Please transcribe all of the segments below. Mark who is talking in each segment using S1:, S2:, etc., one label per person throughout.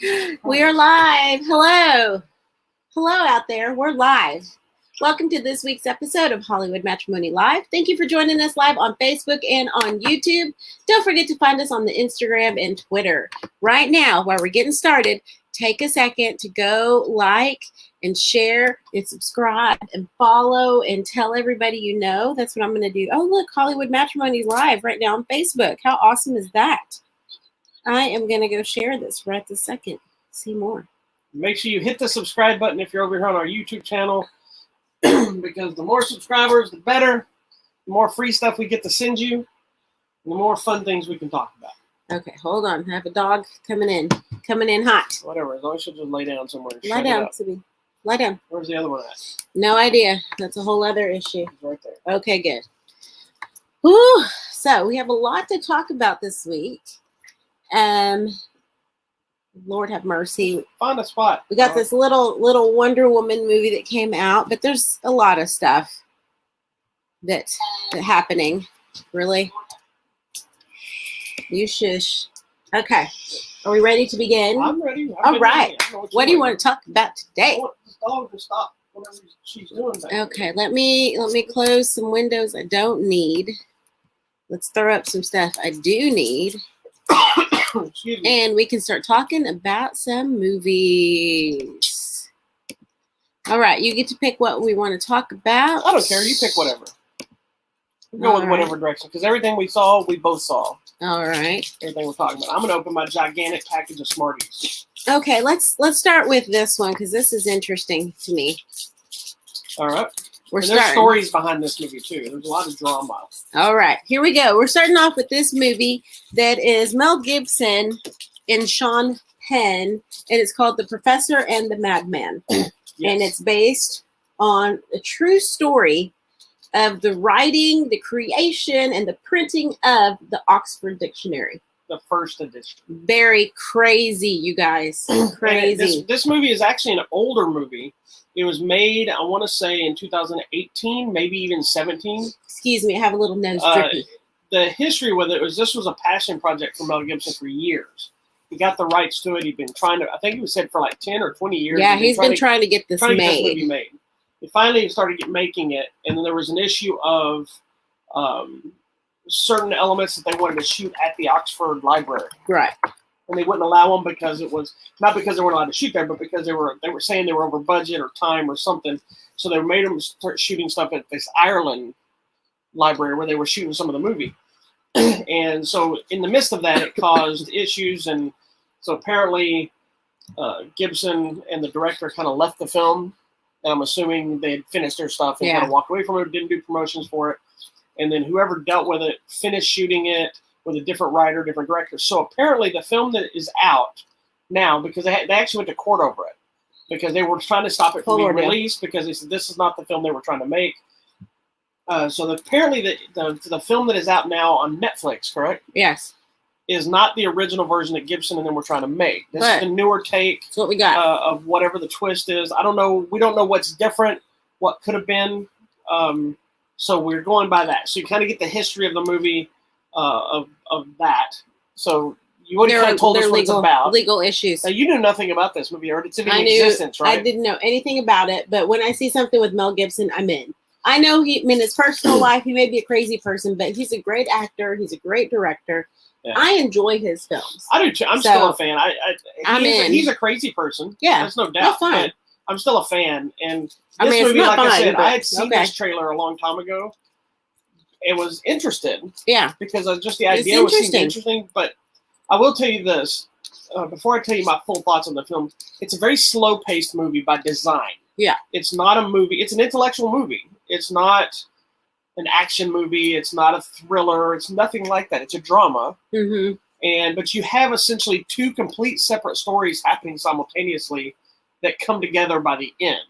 S1: We are live. Hello. Hello out there. We're live. Welcome to this week's episode of Hollywood Matrimony Live. Thank you for joining us live on Facebook and on YouTube. Don't forget to find us on the Instagram and Twitter. Right now, while we're getting started, take a second to go like and share and subscribe and follow and tell everybody you know. That's what I'm going to do. Oh, look, Hollywood Matrimony Live right now on Facebook. How awesome is that? I am going to go share this right this second. See more.
S2: Make sure you hit the subscribe button if you're over here on our YouTube channel, because the more subscribers, the better. The more free stuff we get to send you, the more fun things we can talk about.
S1: Okay, hold on. I have a dog coming in hot.
S2: Whatever, as long as you just lay down somewhere.
S1: Lie down, Sibby. Lie down.
S2: Where's the other one at?
S1: No idea. That's a whole other issue.
S2: It's right there.
S1: Okay, good. Whew. So we have a lot to talk about this week. Lord have mercy.
S2: Find a spot.
S1: We got this little Wonder Woman movie that came out, but there's a lot of stuff that's happening. Really? You shush. Okay. Are we ready to begin?
S2: I'm ready.
S1: All right. What do you want to talk about today?
S2: I want this dog to stop whatever she's doing.
S1: Okay, let me close some windows I don't need. Let's throw up some stuff I do need. And we can start talking about some movies. All right, you get to pick what we want to talk about.
S2: I don't care. You pick whatever. Go in whatever direction, because everything we saw, we both saw.
S1: All right.
S2: Everything we're talking about. I'm going to open my gigantic package of Smarties.
S1: Okay, let's start with this one, because this is interesting to me.
S2: All right. There's stories behind this movie, too. There's a lot of drama.
S1: All right, here we go. We're starting off with this movie that is Mel Gibson and Sean Penn, and it's called The Professor and the Madman. Yes. And it's based on a true story of the writing, the creation, and the printing of the Oxford Dictionary.
S2: The first edition.
S1: Very crazy, you guys. Crazy.
S2: This movie is actually an older movie. It was made, I want to say, in 2018, maybe even 17.
S1: Excuse me, I have a little nose drippy.
S2: The history with it was this was a passion project for Mel Gibson for years. He got the rights to it. He'd been trying to, I think he was said for like 10 or 20 years.
S1: Yeah, he's been trying to get this
S2: movie made. He finally started making it, and then there was an issue of certain elements that they wanted to shoot at the Oxford Library.
S1: Right.
S2: And they wouldn't allow them because it was not because they weren't allowed to shoot there, but because they were saying they were over budget or time or something. So they made them start shooting stuff at this Ireland library where they were shooting some of the movie. And so in the midst of that, it caused issues. And so apparently Gibson and the director kind of left the film. And I'm assuming they had finished their stuff and kind of walked away from it, didn't do promotions for it. And then whoever dealt with it finished shooting it with a different writer, different director. So apparently the film that is out now, because they actually went to court over it, because they were trying to stop it from being released, because they said this is not the film they were trying to make. So apparently the film that is out now on Netflix, correct?
S1: Yes.
S2: Is not the original version that Gibson and them were trying to make. This is the newer take.
S1: That's what we got.
S2: Of whatever the twist is. I don't know. We don't know what's different, what could have been. So we're going by that. So you kind of get the history of the movie of that. So you already kind of told us what it's about. Legal
S1: issues.
S2: Now, you knew nothing about this movie, or it's in existence, right?
S1: I didn't know anything about it, but when I see something with Mel Gibson, I'm in. I know his personal life, he may be a crazy person, but he's a great actor. He's a great director. Yeah. I enjoy his films.
S2: I do too. I'm still a fan. He's a crazy person.
S1: Yeah,
S2: there's no doubt.
S1: Fine.
S2: I'm still a fan. And this movie, like I said, I had seen this trailer a long time ago. It was interested.
S1: Yeah.
S2: Because just the idea was seemed interesting. But I will tell you this, before I tell you my full thoughts on the film, it's a very slow-paced movie by design.
S1: Yeah.
S2: It's not a movie. It's an intellectual movie. It's not an action movie. It's not a thriller. It's nothing like that. It's a drama.
S1: Mm-hmm.
S2: But you have essentially two complete separate stories happening simultaneously that come together by the end.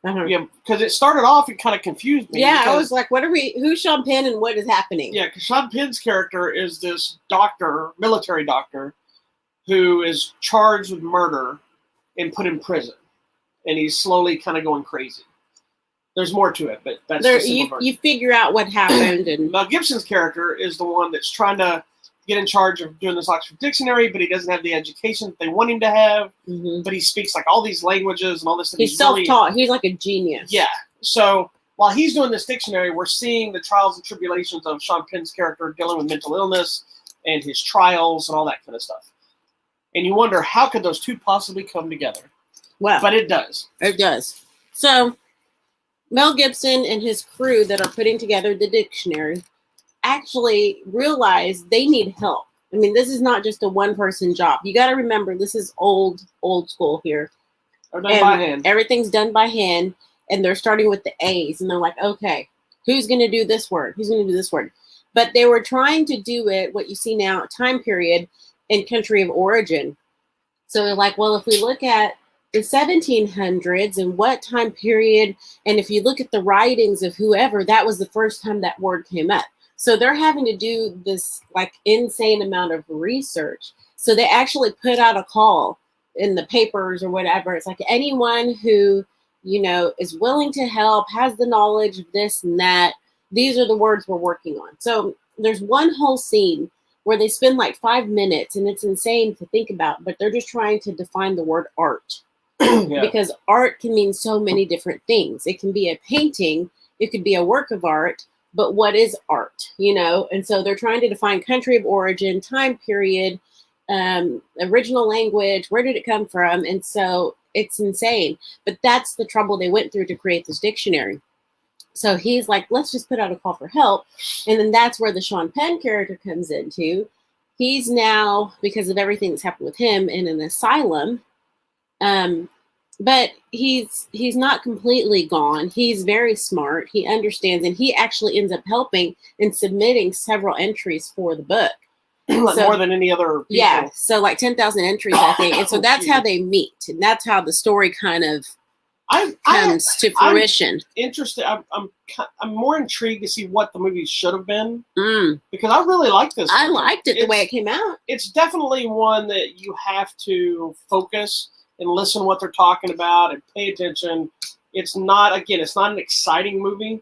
S2: Yeah, because it started off, it kind of confused me.
S1: Yeah, I was like, who's Sean Penn and what is happening?
S2: Yeah, because Sean Penn's character is this doctor, military doctor, who is charged with murder and put in prison. And he's slowly kind of going crazy. There's more to it, but that's
S1: you figure out what happened. And
S2: Mel Gibson's character is the one that's trying to get in charge of doing this Oxford Dictionary, but he doesn't have the education that they want him to have.
S1: Mm-hmm.
S2: But he speaks like all these languages and all this stuff.
S1: He's self-taught. He's like a genius.
S2: Yeah. So while he's doing this dictionary, we're seeing the trials and tribulations of Sean Penn's character dealing with mental illness and his trials and all that kind of stuff. And you wonder, how could those two possibly come together?
S1: Well,
S2: but it does.
S1: It does. So Mel Gibson and his crew that are putting together the dictionary actually realize they need help. I mean, this is not just a one-person job. You got to remember, this is old school here.
S2: Or done by hand.
S1: Everything's done by hand, and they're starting with the A's, and they're like, okay, who's going to do this word? Who's going to do this word? But they were trying to do it, what you see now, time period and country of origin. So they're like, well, if we look at the 1700s and what time period, and if you look at the writings of whoever, that was the first time that word came up. So they're having to do this like insane amount of research. So they actually put out a call in the papers or whatever. It's like anyone who, is willing to help, has the knowledge of this and that, these are the words we're working on. So there's one whole scene where they spend like 5 minutes, and it's insane to think about, but they're just trying to define the word art. Yeah. Because art can mean so many different things. It can be a painting, it could be a work of art, but what is art, And so they're trying to define country of origin, time period, original language, where did it come from? And so it's insane. But that's the trouble they went through to create this dictionary. So he's like, let's just put out a call for help. And then that's where the Sean Penn character comes into. He's now, because of everything that's happened with him, in an asylum. But he's not completely gone. He's very smart. He understands, and he actually ends up helping and submitting several entries for the book.
S2: More than any other people.
S1: Yeah, so like 10,000 entries, I think. And so that's how they meet, and that's how the story kind of comes to fruition.
S2: I'm interested. I'm more intrigued to see what the movie should have been because I really like this.
S1: I liked it the way it came out.
S2: It's definitely one that you have to focus and listen to what they're talking about and pay attention. It's not an exciting movie,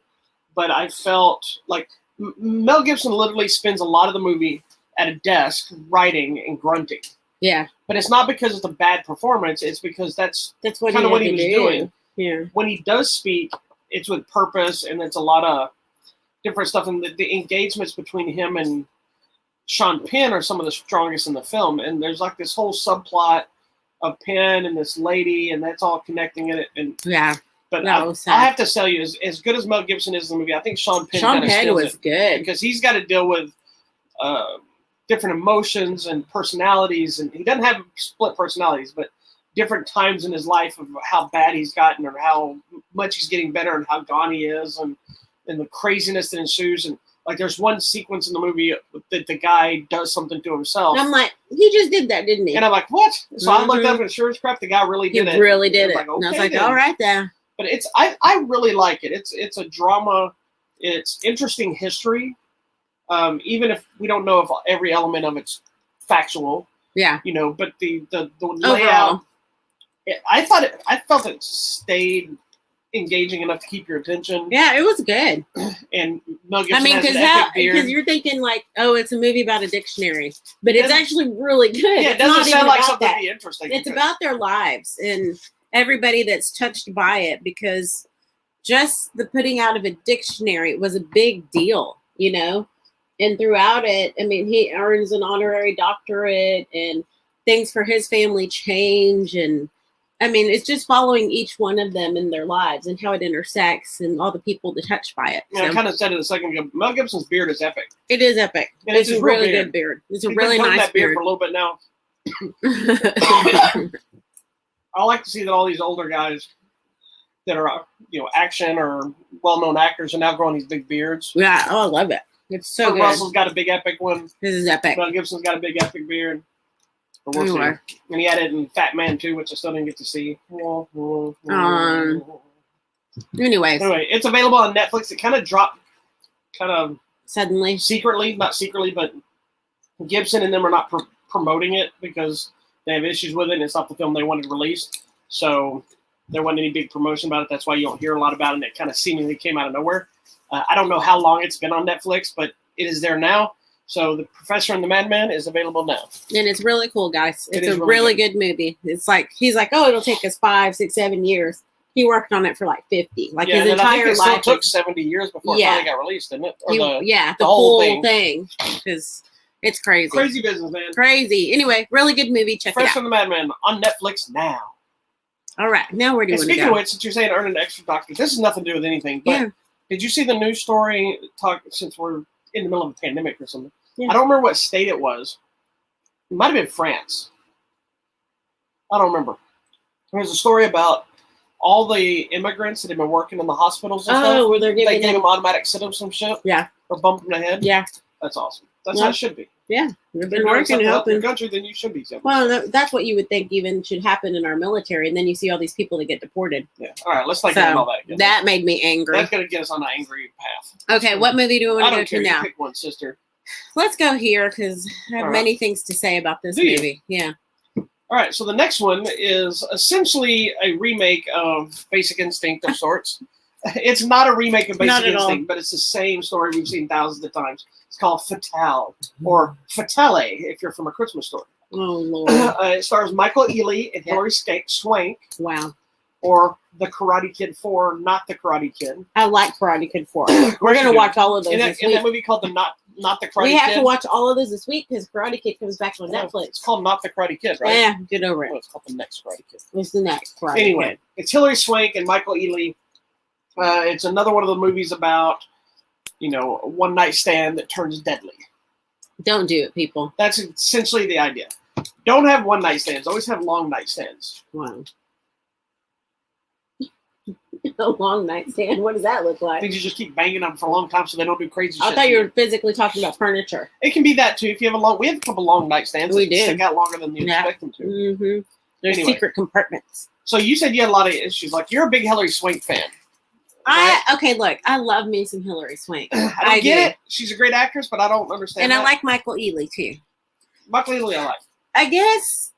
S2: but I felt like Mel Gibson literally spends a lot of the movie at a desk writing and grunting. Yeah. But it's not because it's a bad performance. It's because that's what kind of what he was doing. Yeah. When he does speak, it's with purpose, and it's a lot of different stuff. And the engagements between him and Sean Penn are some of the strongest in the film. And there's like this whole subplot of Penn and this lady, and that's all connecting it. And yeah. But I have to tell you, as good as Mel Gibson is in the movie, I think Sean Penn
S1: was good
S2: because he's got to deal with different emotions and personalities, and he doesn't have split personalities, but different times in his life of how bad he's gotten or how much he's getting better and how gone he is, and the craziness that ensues. And like, there's one sequence in the movie that the guy does something to himself.
S1: And I'm like, he just did that, didn't he?
S2: And I'm like, what? So I looked up and sure as crap, the guy really did it.
S1: He really did it.
S2: Like, okay,
S1: and I was like, all right there.
S2: But I really like it. It's a drama. It's interesting history. Even if we don't know if every element of it's factual. Yeah. But the layout, I felt it stayed engaging enough to keep your attention.
S1: Yeah, it was good.
S2: And Mel Gibson because
S1: you're thinking like, oh, it's a movie about a dictionary, but it's actually really good.
S2: Yeah, it doesn't sound like something to be interesting.
S1: It's about their lives and everybody that's touched by it, because just the putting out of a dictionary was a big deal, And throughout it, I mean, he earns an honorary doctorate, and things for his family change. And I mean, it's just following each one of them in their lives and how it intersects and all the people that touched by it.
S2: Yeah, I kind of said it a second ago. Mel Gibson's beard is epic.
S1: It is epic. And it's a really good beard. It's a really nice
S2: that beard for a little bit now. I like to see that all these older guys that are, action or well-known actors are now growing these big beards.
S1: Yeah, I love it. It's so good.
S2: Russell's got a big epic one.
S1: This is epic.
S2: Mel Gibson's got a big epic beard. And he had it in Fat Man too, which I still didn't get to see.
S1: Anyway,
S2: it's available on Netflix. It kind of dropped,
S1: suddenly,
S2: not secretly, but Gibson and them are not promoting it because they have issues with it, and it's not the film they wanted released. So there wasn't any big promotion about it. That's why you don't hear a lot about it. And it kind of seemingly came out of nowhere. I don't know how long it's been on Netflix, but it is there now. So The Professor and the Madman is available now.
S1: And it's really cool, guys. It's a
S2: really
S1: really good movie. It's like, he's like, oh, it'll take us 5, 6, 7 years. He worked on it for like 50. Like his
S2: and I think
S1: entire
S2: it still
S1: life.
S2: took 70 years before it finally got released, didn't it? Or
S1: the
S2: whole
S1: full thing. Because it's crazy.
S2: Crazy business, man.
S1: Crazy. Anyway, really good movie. Check it out.
S2: Professor and the Madman on Netflix now.
S1: All right. Now where do you want to go?
S2: Speaking of which, since you're saying earn an extra doctor, this has nothing to do with anything, but did you see the news story, since we're in the middle of a pandemic or something? Yeah. I don't remember what state it was. It might have been France. I don't remember. There was a story about all the immigrants that have been working in the hospitals and stuff.
S1: Where they gave
S2: them automatic citizenship?
S1: Yeah.
S2: Or bump them in the head?
S1: Yeah.
S2: That's awesome. That's how it should be.
S1: Yeah.
S2: If you're working to help your country, then you should be.
S1: Well, that's what you would think even should happen in our military, and then you see all these people that get deported.
S2: Yeah. All right, let's not get into all that again.
S1: That made me angry.
S2: That's going to get us on an angry path.
S1: Okay, what movie do we want to go to now?
S2: You pick one, sister.
S1: Let's go here, because I have many things to say about this movie. Yeah.
S2: All right, so the next one is essentially a remake of Basic Instinct of sorts. It's not a remake of Basic Instinct, but it's the same story we've seen thousands of times. It's called Fatale, or Fatale, if you're from A Christmas Story.
S1: Oh, Lord.
S2: It stars Michael Ealy and Hilary Swank.
S1: Wow.
S2: Or The Karate Kid 4, not The Karate Kid.
S1: I like Karate Kid 4. We're going to watch all of those this week.
S2: In that movie called Not the Karate Kid.
S1: We have to watch all of those this week because Karate Kid comes back on Netflix.
S2: It's called Not the Karate Kid, right?
S1: Yeah, get over it.
S2: It's called The Next Karate Kid.
S1: It's The Next Karate
S2: Anyway,
S1: Kid.
S2: It's Hilary Swank and Michael Ealy. It's another one of the movies about, one night stand that turns deadly.
S1: Don't do it, people.
S2: That's essentially the idea. Don't have one night stands. Always have long night stands.
S1: Wow. A long nightstand? What does that look like?
S2: I think you just keep banging them for a long time so they don't do crazy shit.
S1: I thought you were physically talking about furniture.
S2: It can be that too. If you have we have a couple long nightstands that stick out longer than you expect them to.
S1: Mm-hmm. There's secret compartments.
S2: So you said you had a lot of issues. Like, you're a big Hilary Swank fan. Right?
S1: Okay, look, I love me some Hilary Swank.
S2: I get it. She's a great actress, but I don't understand
S1: And I like Michael Ealy too.
S2: Michael Ealy I like.
S1: I guess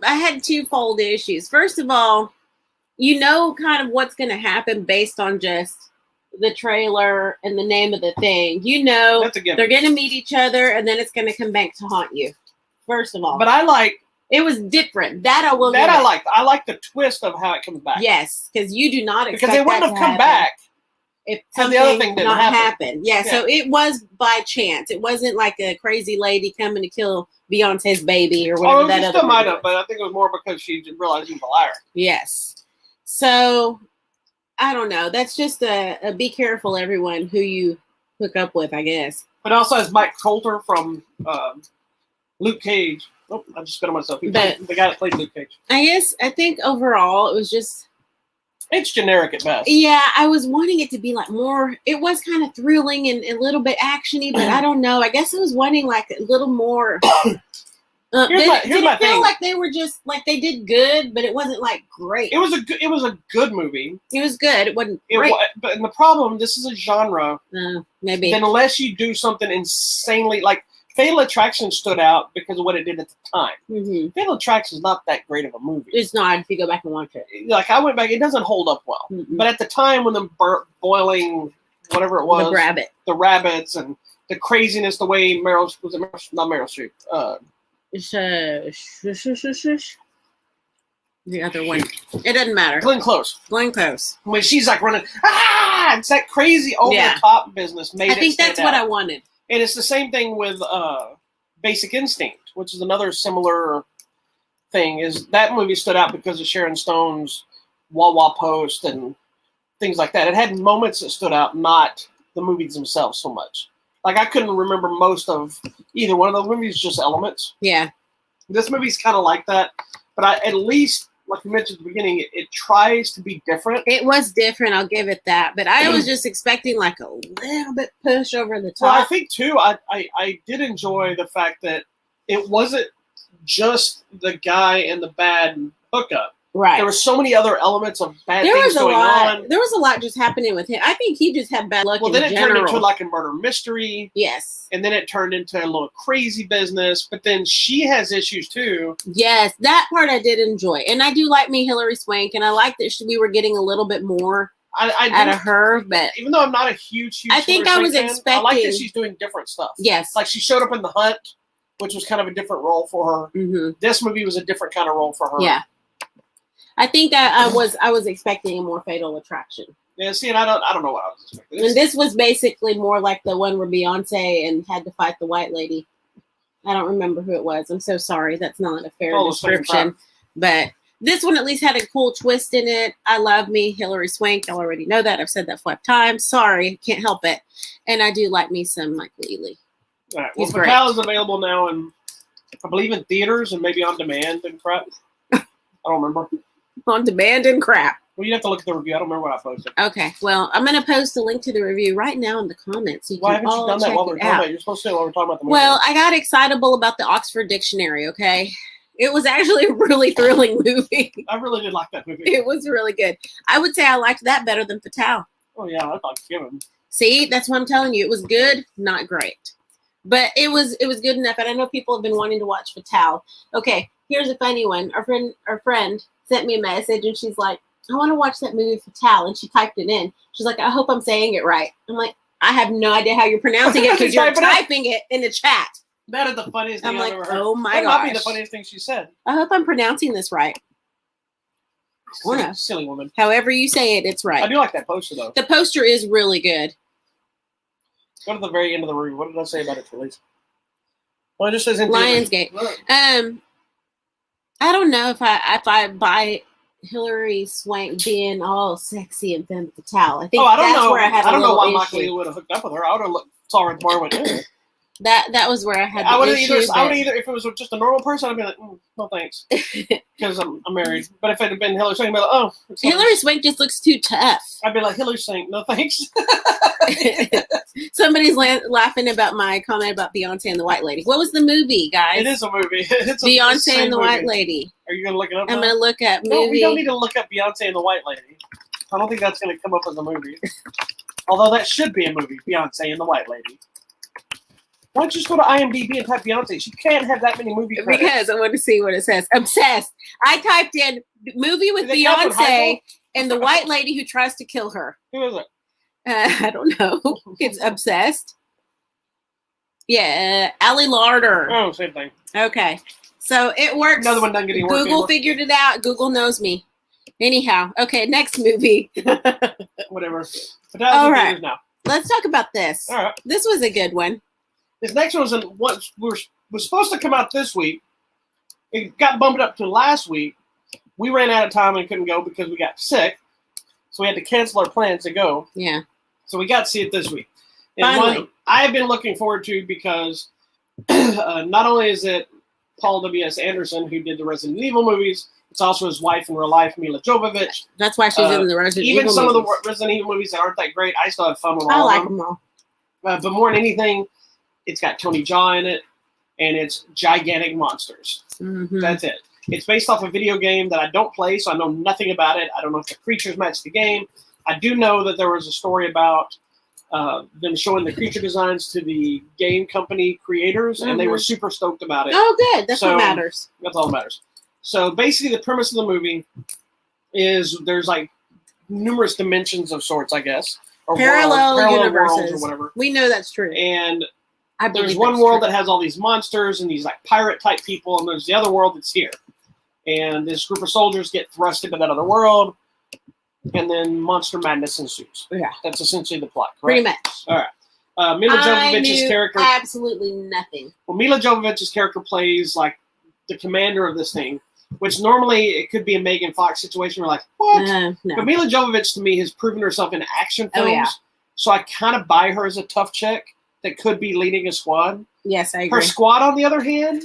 S1: I had twofold issues. First of all, you know kind of what's going to happen based on just the trailer and the name of the thing. You know they're going to meet each other, and then it's going to come back to haunt you. First of all.
S2: But I like...
S1: It was different. That I will.
S2: That I liked. I like the twist of how it comes back.
S1: Yes, because you do not expect
S2: because they wouldn't have come back
S1: if
S2: the other thing didn't
S1: happen. Yeah, so it was by chance. It wasn't like a crazy lady coming to kill Beyonce's baby or whatever that other.
S2: Might have, but I think it was more because she didn't realize he was a liar.
S1: Yes. So I don't know. That's just a be careful, everyone, who you hook up with, I guess.
S2: But also has Mike Coulter from Luke Cage. Oh, I just spit on myself. The guy that played Luke Cage. I think overall it was just... It's generic at best.
S1: Yeah, I was wanting it to be like more... It was kind of thrilling and a little bit actiony, but I don't know. I guess I was wanting like a little more...
S2: Here's my
S1: feel
S2: thing.
S1: Like they were just... Like they did good, but it wasn't like great.
S2: It was a good movie.
S1: It was good. It wasn't great.
S2: But the problem, this is a genre.
S1: Maybe.
S2: Then unless you do something insanely... Like, Fatal Attraction stood out because of what it did at the time.
S1: Mm-hmm.
S2: Fatal Attraction is not that great of a movie.
S1: It's not if you go back and watch it.
S2: Like, I went back, it doesn't hold up well.
S1: Mm-mm.
S2: But at the time when the boiling, whatever it was, the rabbits and the craziness, the way not Meryl Streep.
S1: The other one. It doesn't matter.
S2: Glenn Close.
S1: When
S2: she's like running, it's that crazy over the top business.
S1: I think that's what I wanted.
S2: And it's the same thing with Basic Instinct, which is another similar thing. Is that movie stood out because of Sharon Stone's wah-wah post and things like that. It had moments that stood out, not the movies themselves so much. Like, I couldn't remember most of either one of those movies, just elements.
S1: Yeah.
S2: This movie's kind of like that, but at least, like you mentioned at the beginning, it tries to be different.
S1: It was different, I'll give it that. But I was just expecting like a little bit push over the top.
S2: Well, I think, too, I did enjoy the fact that it wasn't just the guy and the bad hookup.
S1: Right.
S2: There were so many other elements of bad things going on.
S1: There was a lot just happening with him. I think he just had bad luck in general.
S2: Well, then it turned into like a murder mystery.
S1: Yes.
S2: And then it turned into a little crazy business. But then she has issues, too.
S1: Yes, that part I did enjoy. And I do like me Hilary Swank. And I like that we were getting a little bit more out of her, but
S2: even though I'm not a huge
S1: I think I was expecting.
S2: I like that she's doing different stuff.
S1: Yes,
S2: like she showed up in The Hunt, which was kind of a different role for her.
S1: Mm-hmm.
S2: This movie was a different kind of role for her.
S1: Yeah, I think I was expecting a more Fatal Attraction.
S2: Yeah, see, and I don't know what I was expecting.
S1: And this was basically more like the one where Beyonce and had to fight the white lady. I don't remember who it was. I'm so sorry. That's not a fair description. But this one at least had a cool twist in it. I love me Hilary Swank. Y'all already know that. I've said that 5 times. Sorry, can't help it. And I do like me some Mike Leahy.
S2: All right. Well, Fatale is available now, and I believe in theaters and maybe on demand and crap. I don't remember.
S1: On demand and crap.
S2: Well, you have to look at the review. I don't remember what I posted.
S1: Okay. Well, I'm going to post a link to the review right now in the comments. So
S2: Why haven't you done that while we're talking about it? You're supposed to say while we're talking about the movie.
S1: Well, I got excitable about the Oxford Dictionary, okay? It was actually a really thrilling movie.
S2: I really did like that movie.
S1: It was really good. I would say I liked that better than Fatale.
S2: Oh, yeah. I thought Given.
S1: See, that's what I'm telling you. It was good, not great. But it was good enough. And I know people have been wanting to watch Fatale. Okay, here's a funny one. Our friend sent me a message, and she's like, I want to watch that movie Fatale, and she typed it in. She's like, I hope I'm saying it right. I'm like, I have no idea how you're pronouncing it because you're typing it in the chat.
S2: That is the funniest thing I've ever heard.
S1: Oh my gosh.
S2: That might be the funniest thing she said.
S1: I hope I'm pronouncing this right.
S2: Silly woman.
S1: However you say it, it's right.
S2: I do like that poster, though.
S1: The poster is really good.
S2: Go to the very end of the review. What did I say about it, Felice? Well, it just says
S1: Lionsgate. I don't know if I buy Hilary Swank being all sexy and femme fatale. I think where I had
S2: I don't know why
S1: issue.
S2: Michael would have hooked up with her. I would have saw her tomorrow and went,
S1: That was where I had
S2: I would
S1: issue.
S2: either, if it was just a normal person, I'd be like, no thanks. Because I'm married. But if it had been Hilary Swank, I'd be like, oh.
S1: Hilary Swank just looks too tough.
S2: I'd be like, Hilary Swank, no thanks.
S1: Somebody's laughing about my comment about Beyonce and the White Lady. What was the movie, guys?
S2: It is a movie. It's
S1: Beyonce and the White Lady.
S2: Are you going to look it up?
S1: I'm going to look at movie.
S2: No, we don't need to look up Beyonce and the White Lady. I don't think that's going to come up as a movie. Although that should be a movie, Beyonce and the White Lady. Why don't you just go to IMDb and type Beyonce? She can't have that many movie credits.
S1: Because I want to see what it says. Obsessed. I typed in movie with Beyonce and the white lady who tries to kill her.
S2: Who is it?
S1: I don't know. It's Obsessed. Yeah, Ali Larder.
S2: Oh, same thing.
S1: Okay. So it works.
S2: Another one doesn't get any work
S1: Google figured it out. Google knows me. Anyhow. Okay, next movie.
S2: Whatever.
S1: All right. Now. Let's talk about this.
S2: All right.
S1: This was a good one.
S2: This next one was supposed to come out this week. It got bumped up to last week. We ran out of time and couldn't go because we got sick. So we had to cancel our plans to go.
S1: Yeah.
S2: So we got to see it this week. And
S1: Finally.
S2: one I've been looking forward to because not only is it Paul W.S. Anderson who did the Resident Evil movies, it's also his wife in real life, Mila Jovovich.
S1: That's why she's in the Resident Evil movies.
S2: Even some of the Resident Evil movies that aren't that great, I still have fun with all of them.
S1: I like them all.
S2: But more than anything, it's got Tony Jaa in it, and it's gigantic monsters.
S1: Mm-hmm.
S2: That's it. It's based off a video game that I don't play, so I know nothing about it. I don't know if the creatures match the game. I do know that there was a story about them showing the creature designs to the game company creators, and they were super stoked about it.
S1: Oh, good. That's what matters.
S2: That's all that matters. So basically, the premise of the movie is there's like numerous dimensions of sorts, I guess. Or
S1: parallel universes.
S2: Worlds or whatever.
S1: We know that's true.
S2: And there's one world that has all these monsters and these like pirate type people, and there's the other world that's here. And this group of soldiers get thrust into that other world, and then monster madness ensues.
S1: Yeah.
S2: That's essentially the plot, correct?
S1: Pretty much.
S2: All right. Mila Jovovich's character.
S1: Absolutely nothing.
S2: Well, Mila Jovovich's character plays like the commander of this thing, which normally it could be a Megan Fox situation. We're like, what?
S1: No.
S2: But Mila Jovovich to me has proven herself in action films.
S1: Oh, yeah.
S2: So I kind of buy her as a tough chick that could be leading a squad.
S1: Yes, I agree.
S2: Her squad, on the other hand,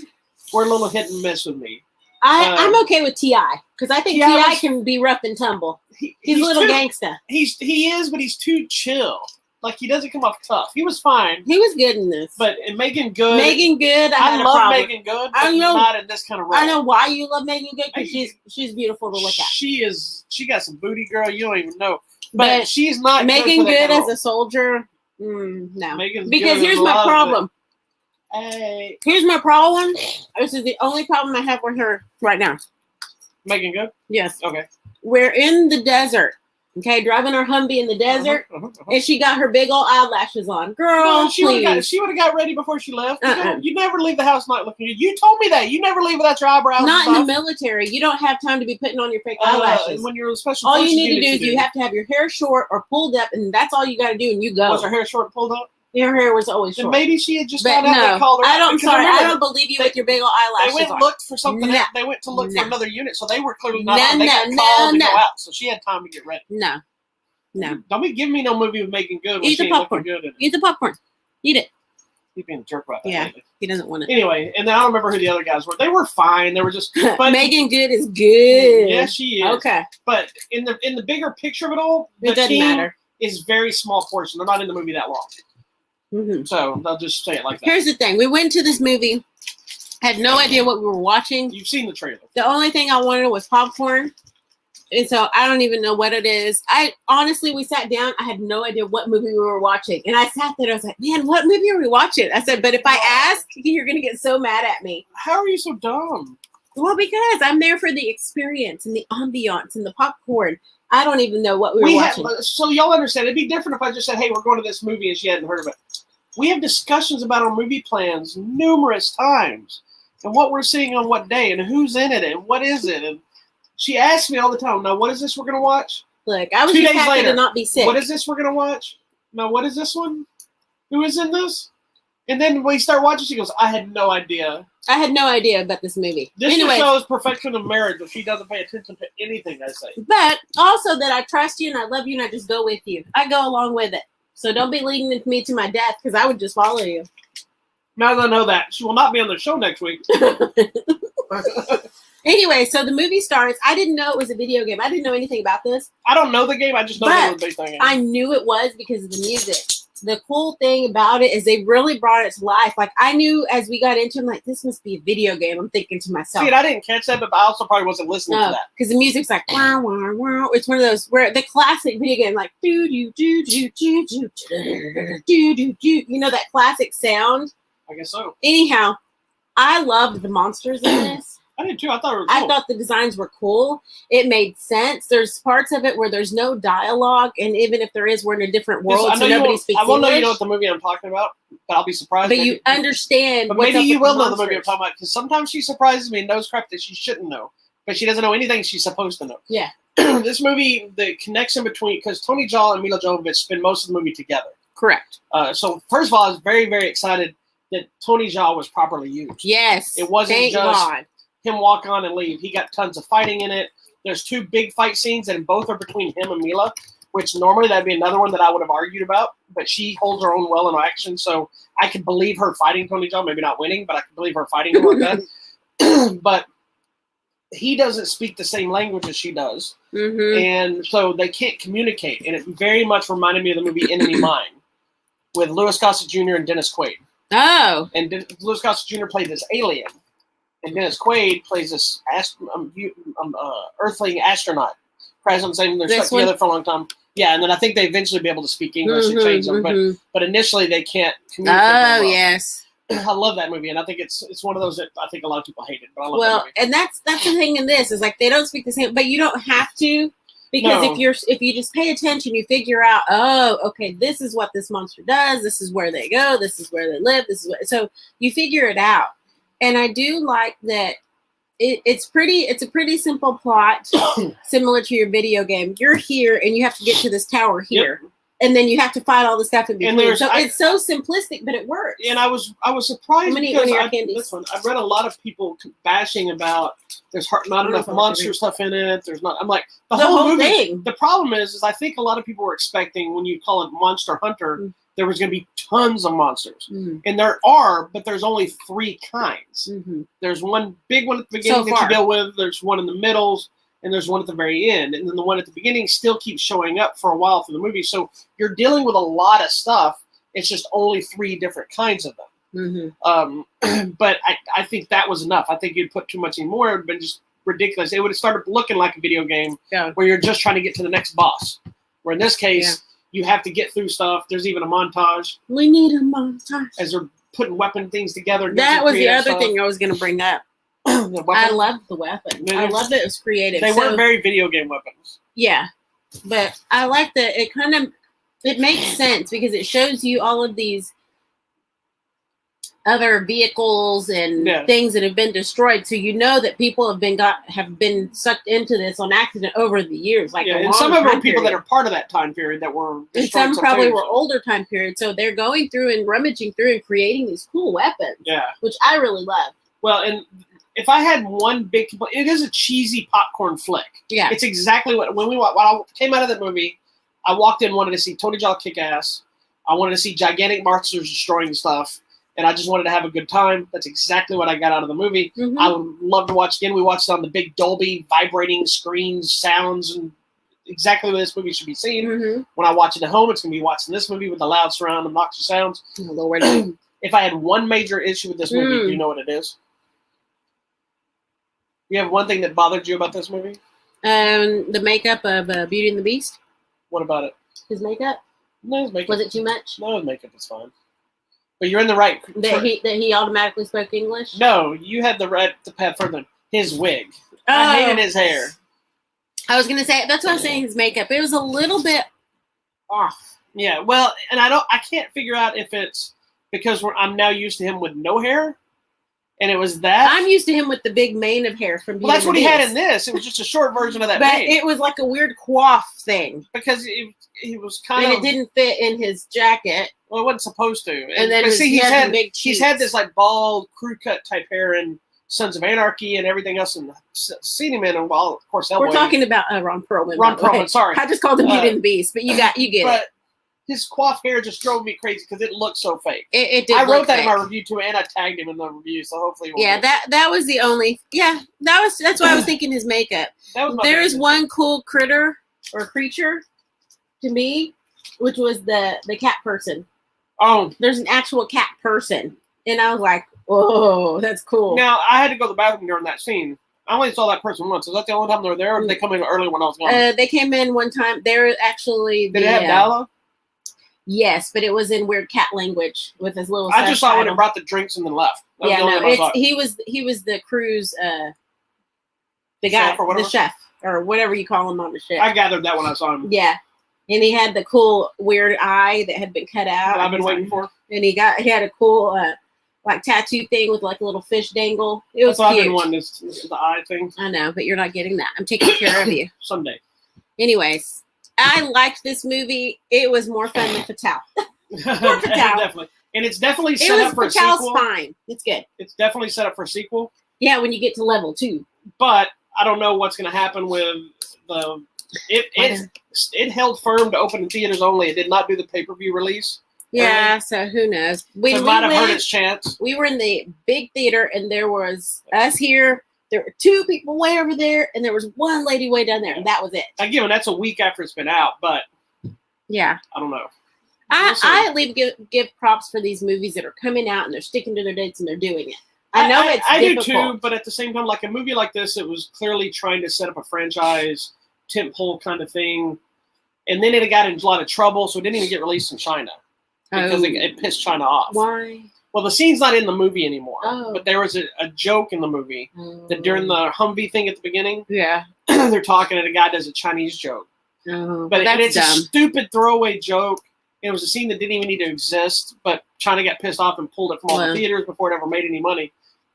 S2: were a little hit and miss with me.
S1: I'm okay with T.I. because I think T.I. can be rough and tumble. He's a little gangsta.
S2: He is, but he's too chill. Like, he doesn't come off tough. He was fine.
S1: He was good in this.
S2: But in Megan Good.
S1: I
S2: love Megan Good, but not in this kind of role.
S1: I know why you love Megan Good, because she's beautiful to look at.
S2: She got some booty, girl. You don't even know. But she's not
S1: Megan Good as a soldier. No. Because here's my problem.
S2: Hey.
S1: Here's my problem. This is the only problem I have with her right now.
S2: Megan Good?
S1: Yes.
S2: Okay.
S1: We're in the desert. Okay, driving her Humvee in the desert,
S2: Uh-huh.
S1: and she got her big old eyelashes on. Girl,
S2: No, she would
S1: please.
S2: have got ready before she left. You never leave the house not looking good. You told me that. You never leave without your eyebrows.
S1: Not in the military. You don't have time to be putting on your fake eyelashes.
S2: When you're a special
S1: all you need to do is you have to have your hair short or pulled up, and that's all you got to do, and you go.
S2: Was her hair short and pulled up?
S1: Her hair was always short.
S2: And maybe she had just
S1: found
S2: out they called her.
S1: I'm sorry. I don't believe you with your big old eyelashes.
S2: They went and looked for something.
S1: No.
S2: They went to look for another unit, so they were clearly
S1: No,
S2: not on. They got called to go out, so she had time to get ready.
S1: No.
S2: Don't be giving me no movie with Megan Good when
S1: Eat
S2: she
S1: the popcorn.
S2: ain't looking good.
S1: Eat the popcorn. Eat it.
S2: He's being a jerk about that.
S1: Yeah,
S2: lately.
S1: he doesn't want it.
S2: Anyway, and then I don't remember who the other guys were. They were fine. They were just. But
S1: Megan Good is good.
S2: Yeah, she is.
S1: Okay.
S2: But in the bigger picture of it all,
S1: It doesn't matter.
S2: Is very small portion. They're not in the movie that long.
S1: Mm-hmm.
S2: So I'll just say it like that.
S1: Here's the thing. We went to this movie, had no idea what we were watching.
S2: You've seen the trailer.
S1: The only thing I wanted was popcorn. And so I don't even know what it is. We sat down. I had no idea what movie we were watching. And I sat there. I was like, man, what movie are we watching? I said, but if I ask, you're going to get so mad at me.
S2: How are you so dumb?
S1: Well, because I'm there for the experience and the ambiance and the popcorn. I don't even know what we were watching.
S2: So y'all understand. It'd be different if I just said, hey, we're going to this movie and she hadn't heard of it. We have discussions about our movie plans numerous times and what we're seeing on what day and who's in it and what is it. And she asks me all the time, now, what is this we're going to watch?
S1: Look, I was
S2: 2
S1: just
S2: days
S1: happy
S2: later,
S1: to not be sick.
S2: What is this we're going to watch? Now, what is this one? Who is in this? And then we start watching, she goes, I had no idea.
S1: I had no idea about this movie.
S2: This shows perfection of marriage if she doesn't pay attention to anything I say.
S1: But also that I trust you and I love you and I just go with you. I go along with it. So don't be leading me to my death because I would just follow you.
S2: Now that I know that, she will not be on the show next week.
S1: Anyway, so the movie starts. I didn't know it was a video game. I didn't know anything about this.
S2: I don't know the game. I just know it was based on a game.
S1: I knew it was because of the music. The cool thing about it is they really brought it to life. Like I knew as we got into it, I'm like, this must be a video game. I'm thinking to myself.
S2: See, I didn't catch that, but I also probably wasn't listening to that.
S1: Because the music's like, wah, wah, wah. It's one of those where the classic video game, like, do, do, do, do, do, do, do, do, do. You know, that classic sound?
S2: I guess so.
S1: Anyhow, I loved the monsters in this.
S2: I did too. I thought it was cool.
S1: I thought the designs were cool. It made sense. There's parts of it where there's no dialogue, and even if there is, we're in a different world, so nobody speaks English.
S2: I won't know you know what the movie I'm talking about, but I'll be surprised.
S1: But you understand.
S2: But maybe you will know the movie I'm talking about, because sometimes she surprises me and knows crap that she shouldn't know, but she doesn't know anything she's supposed to know.
S1: Yeah.
S2: This movie, the connection between, because Tony Jaa and Mila Jovovich spend most of the movie together.
S1: Correct.
S2: So first of all, I was very, very excited that Tony Jaa was properly used.
S1: Yes.
S2: It wasn't
S1: Thank
S2: just
S1: God.
S2: Him walk on and leave. He got tons of fighting in it. There's 2 big fight scenes, and both are between him and Mila, which normally that'd be another one that I would have argued about, but she holds her own well in action, so I could believe her fighting Tony Jaa, maybe not winning, but I could believe her fighting him like that. But he doesn't speak the same language as she does, and so they can't communicate, and it very much reminded me of the movie Enemy Mine with Louis Gossett Jr. and Dennis Quaid.
S1: Oh.
S2: And Louis Gossett Jr. played this alien. And Dennis Quaid plays this Earthling astronaut. President saying they're stuck together for a long time. Yeah, and then I think they eventually be able to speak English and change them. But initially they can't communicate.
S1: Oh, yes.
S2: I love that movie, and I think it's one of those that I think a lot of people hated. But I love that movie.
S1: And that's the thing in this is like they don't speak the same, but you don't have to, because if you just pay attention, you figure out, oh, okay, this is what this monster does. This is where they go. This is where they live. So you figure it out. And I do like that it's a pretty simple plot, similar to your video game. You're here and you have to get to this tower here. Yep. And then you have to fight all the stuff in between. So it's so simplistic, but it works.
S2: And I was surprised because I've read a lot of people bashing about there's not enough monster stuff in it. There's not. I'm like the whole movie. Thing. The problem is I think a lot of people were expecting when you call it Monster Hunter, there was going to be tons of monsters, and there are, but there's only 3 kinds. There's one big one at the beginning that you deal with. There's one in the middles. And there's one at the very end. And then the one at the beginning still keeps showing up for a while through the movie. So you're dealing with a lot of stuff. It's just only 3 different kinds of them. But I think that was enough. I think you'd put too much in more. It would have been just ridiculous. It would have started looking like a video game where you're just trying to get to the next boss. Where in this case, you have to get through stuff. There's even a montage.
S1: We need a montage.
S2: As they're putting weapon things together.
S1: That was the other thing I was going to bring up. I loved the weapon. I loved that it was creative.
S2: They weren't very video game weapons.
S1: Yeah. But I like that it makes sense because it shows you all of these other vehicles and things that have been destroyed, so you know that people have been sucked into this on accident over the years. Like,
S2: and some of them are people that are part of that time period that were destroyed.
S1: And some probably were older time periods, so they're going through and rummaging through and creating these cool weapons.
S2: Yeah,
S1: which I really love.
S2: Well, and if I had one big complaint, it is a cheesy popcorn flick.
S1: Yeah,
S2: it's exactly when I came out of that movie, I walked in, wanted to see Tony Jaa kick ass. I wanted to see gigantic monsters destroying stuff. And I just wanted to have a good time. That's exactly what I got out of the movie. Mm-hmm. I would love to watch again. We watched it on the big Dolby, vibrating screens, sounds, and exactly what this movie should be seen. Mm-hmm. When I watch it at home, it's going to be watching this movie with the loud surround, obnoxious sounds. If I had one major issue with this movie, do you know what it is? You have one thing that bothered you about this movie?
S1: The makeup of Beauty and the Beast.
S2: What about it?
S1: His makeup?
S2: No, his makeup.
S1: Was it too much?
S2: No, his makeup was fine. But you're in the right.
S1: That he automatically spoke English?
S2: No, you had the right to path further. His wig. I hated his hair.
S1: I was gonna say that's what I was saying. His makeup. It was a little bit off.
S2: Yeah. Well, and I can't figure out if it's because I'm now used to him with no hair, and it was that.
S1: I'm used to him with the big mane of hair from.
S2: Well, that's what he had in this. It was just a short version of that.
S1: But
S2: mane.
S1: It was like a weird coif thing
S2: because he was kind of.
S1: And it didn't fit in his jacket.
S2: Well, it wasn't supposed to.
S1: And then
S2: he's had this like bald crew cut type hair in Sons of Anarchy and everything else, and seen him in and well, of course.
S1: We're talking about Ron Perlman.
S2: Ron Perlman, sorry,
S1: I just called him Beauty and the Beast, but you get it.
S2: His coif hair just drove me crazy because it looked so fake.
S1: It did.
S2: I wrote that
S1: fake.
S2: In my review too, and I tagged him in the review, so hopefully.
S1: That was the only. Yeah, that's why I was thinking his makeup. There is one cool critter or creature to me, which was the cat person.
S2: Oh,
S1: there's an actual cat person, and I was like, "Oh, that's cool."
S2: Now I had to go to the bathroom during that scene. I only saw that person once. Is that the only time they were there, or did they come in early when I was gone?
S1: They came in one time. They're actually.
S2: Did they have dialogue?
S1: Yes, but it was in weird cat language with his little.
S2: I just saw when it brought the drinks and then left.
S1: He was the crew's the guy, the chef or whatever you call him on the ship.
S2: I gathered that when I saw him.
S1: Yeah. And he had the cool weird eye that had been cut out.
S2: That I've been waiting for.
S1: And he had a cool like tattoo thing with like a little fish dangle. It was cute.
S2: I've been wanting the eye thing.
S1: I know, but you're not getting that. I'm taking care of you.
S2: Someday.
S1: Anyways, I liked this movie. It was more fun than Fatale.
S2: Fatale. Definitely. And it's definitely set up for a sequel.
S1: Fatale's fine. It's good.
S2: It's definitely set up for a sequel.
S1: Yeah, when you get to level 2.
S2: But I don't know what's going to happen with the... It held firm to open in theaters only. It did not do the pay-per-view release.
S1: Yeah, so who knows?
S2: It might have hurt its chance.
S1: We were in the big theater, and there was us here. There were 2 people way over there, and there was 1 lady way down there, and that was it.
S2: Again, that's a week after it's been out, but
S1: yeah,
S2: I don't know.
S1: I at least give props for these movies that are coming out and they're sticking to their dates and they're doing it. I know I do too,
S2: but at the same time, like a movie like this, it was clearly trying to set up a franchise tentpole kind of thing, and then it got in a lot of trouble, so it didn't even get released in China because it pissed China off.
S1: Why?
S2: Well, the scene's not in the movie anymore, but there was a joke in the movie that during the Humvee thing at the beginning, they're talking and a guy does a Chinese joke, but it's dumb. A stupid throwaway joke. It was a scene that didn't even need to exist, but China got pissed off and pulled it from all the theaters before it ever made any money.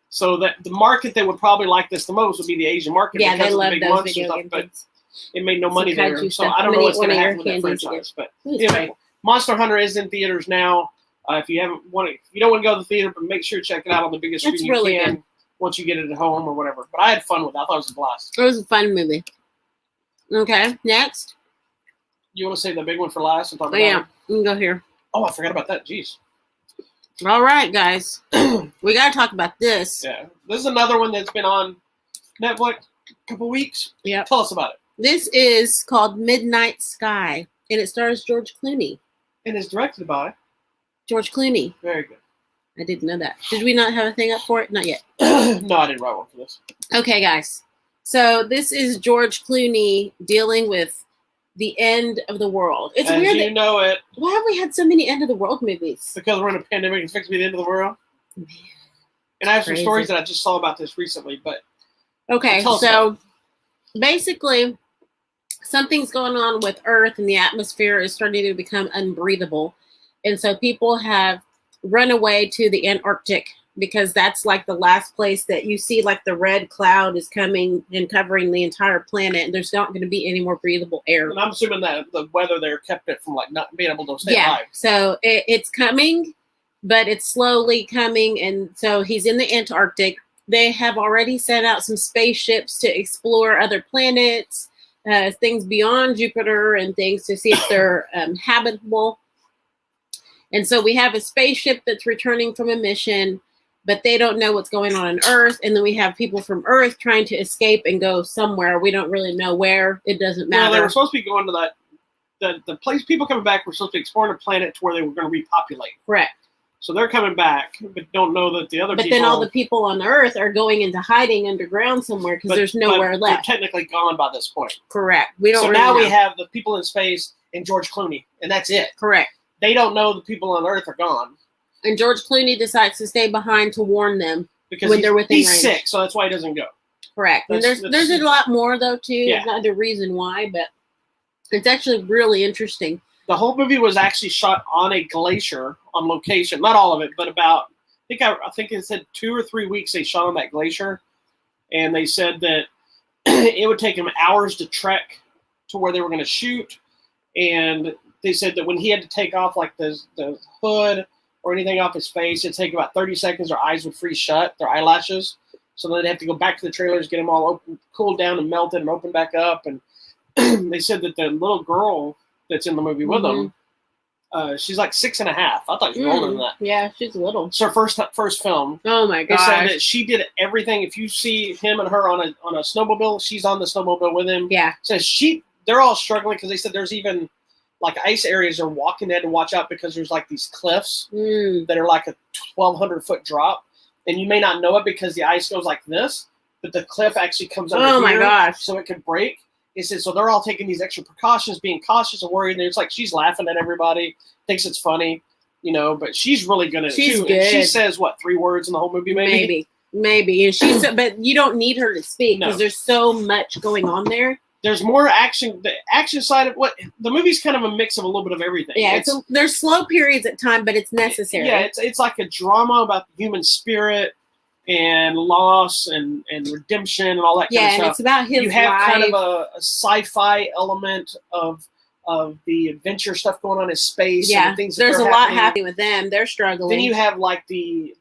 S2: So that the market that would probably like this the most would be the Asian market because
S1: they
S2: of
S1: love
S2: the big
S1: those
S2: monster
S1: video
S2: stuff,
S1: games.
S2: but it made no money there. So I don't know what's going to happen with that franchise. But anyway, Monster Hunter is in theaters now. If you don't want to go to the theater, but make sure to check it out on the biggest screen you can once you get it at home or whatever. But I had fun with it. I thought it was a blast.
S1: It was a fun movie. Okay, next.
S2: You want to say the big one for last? And talk about
S1: you can go here.
S2: Oh, I forgot about that. Jeez.
S1: All right, guys. We got to talk about this.
S2: Yeah. This is another one that's been on Netflix a couple weeks.
S1: Yeah.
S2: Tell us about it.
S1: This is called Midnight Sky, and it stars George Clooney.
S2: And it's directed by
S1: George Clooney.
S2: Very good.
S1: I didn't know that. Did we not have a thing up for it? Not yet.
S2: No, I didn't write one for this.
S1: Okay, guys. So this is George Clooney dealing with the end of the world. It's
S2: As
S1: weird.
S2: You know it.
S1: Why have we had so many end of the world movies?
S2: Because we're in a pandemic. It's fixing to be the end of the world.
S1: Man,
S2: and I have some stories that I just saw about this recently. But
S1: okay, so basically, something's going on with Earth, and the atmosphere is starting to become unbreathable. And so people have run away to the Antarctic because that's like the last place that you see like the red cloud is coming and covering the entire planet. And there's not going to be any more breathable air.
S2: And I'm assuming that the weather there kept it from like not being able to stay alive.
S1: So it's coming, but it's slowly coming. And so he's in the Antarctic. They have already sent out some spaceships to explore other planets, things beyond Jupiter and things to see if they're habitable. And so we have a spaceship that's returning from a mission, but they don't know what's going on Earth. And then we have people from Earth trying to escape and go somewhere. We don't really know where. It doesn't matter.
S2: Well, they were supposed to be going to the place. People coming back were supposed to be exploring a planet to where they were going to repopulate.
S1: Correct.
S2: So they're coming back, but don't know that the other people...
S1: But then all the people on Earth are going into hiding underground somewhere because there's nowhere left.
S2: They're technically gone by this point.
S1: Correct. We don't.
S2: So
S1: really
S2: now
S1: know.
S2: we have the people in space and George Clooney, and that's it.
S1: Correct.
S2: They don't know the people on Earth are gone.
S1: And George Clooney decides to stay behind to warn them
S2: because
S1: when they're within
S2: he's
S1: range.
S2: sick, so that's why he doesn't go.
S1: Correct. And there's a lot more though too.
S2: Yeah.
S1: There's another reason why, but it's actually really interesting.
S2: The whole movie was actually shot on a glacier on location. Not all of it, but about I think it said 2 or 3 weeks they shot on that glacier, and they said that it would take them hours to trek to where they were going to shoot, and they said that when he had to take off like the hood or anything off his face, it'd take about 30 seconds. Their eyes would freeze shut, their eyelashes. So they'd have to go back to the trailers, get them all open, cooled down and melted and open back up. And they said that the little girl that's in the movie with them, she's like 6.5. I thought she was older than that.
S1: Yeah, she's little.
S2: It's her first film.
S1: Oh my
S2: They
S1: gosh.
S2: said that she did everything. If you see him and her on a snowmobile, she's on the snowmobile with him.
S1: Yeah.
S2: Says they're all struggling because they said there's even like ice areas they're walking. They had to watch out because there's like these cliffs that are like a 1,200 foot drop, and you may not know it because the ice goes like this, but the cliff actually comes under
S1: Oh my
S2: here,
S1: gosh.
S2: so it could break. He said so they're all taking these extra precautions, being cautious and worried. And it's like she's laughing at everybody, thinks it's funny, but she's really good at it too.
S1: Good.
S2: And she says 3 words in the whole movie, maybe.
S1: And she's but you don't need her to speak because there's so much going on there.
S2: There's more action. The action side of what the movie's kind of a mix of a little bit of everything.
S1: Yeah, there's slow periods at time, but it's necessary.
S2: Yeah, it's like a drama about the human spirit and loss and redemption and all that kind of stuff.
S1: And it's about his
S2: You have
S1: life.
S2: kind of a sci-fi element of the adventure stuff going on in space.
S1: Yeah,
S2: and the things
S1: there's
S2: that
S1: a
S2: are
S1: lot
S2: happening.
S1: happening with them. They're struggling.
S2: Then you have like the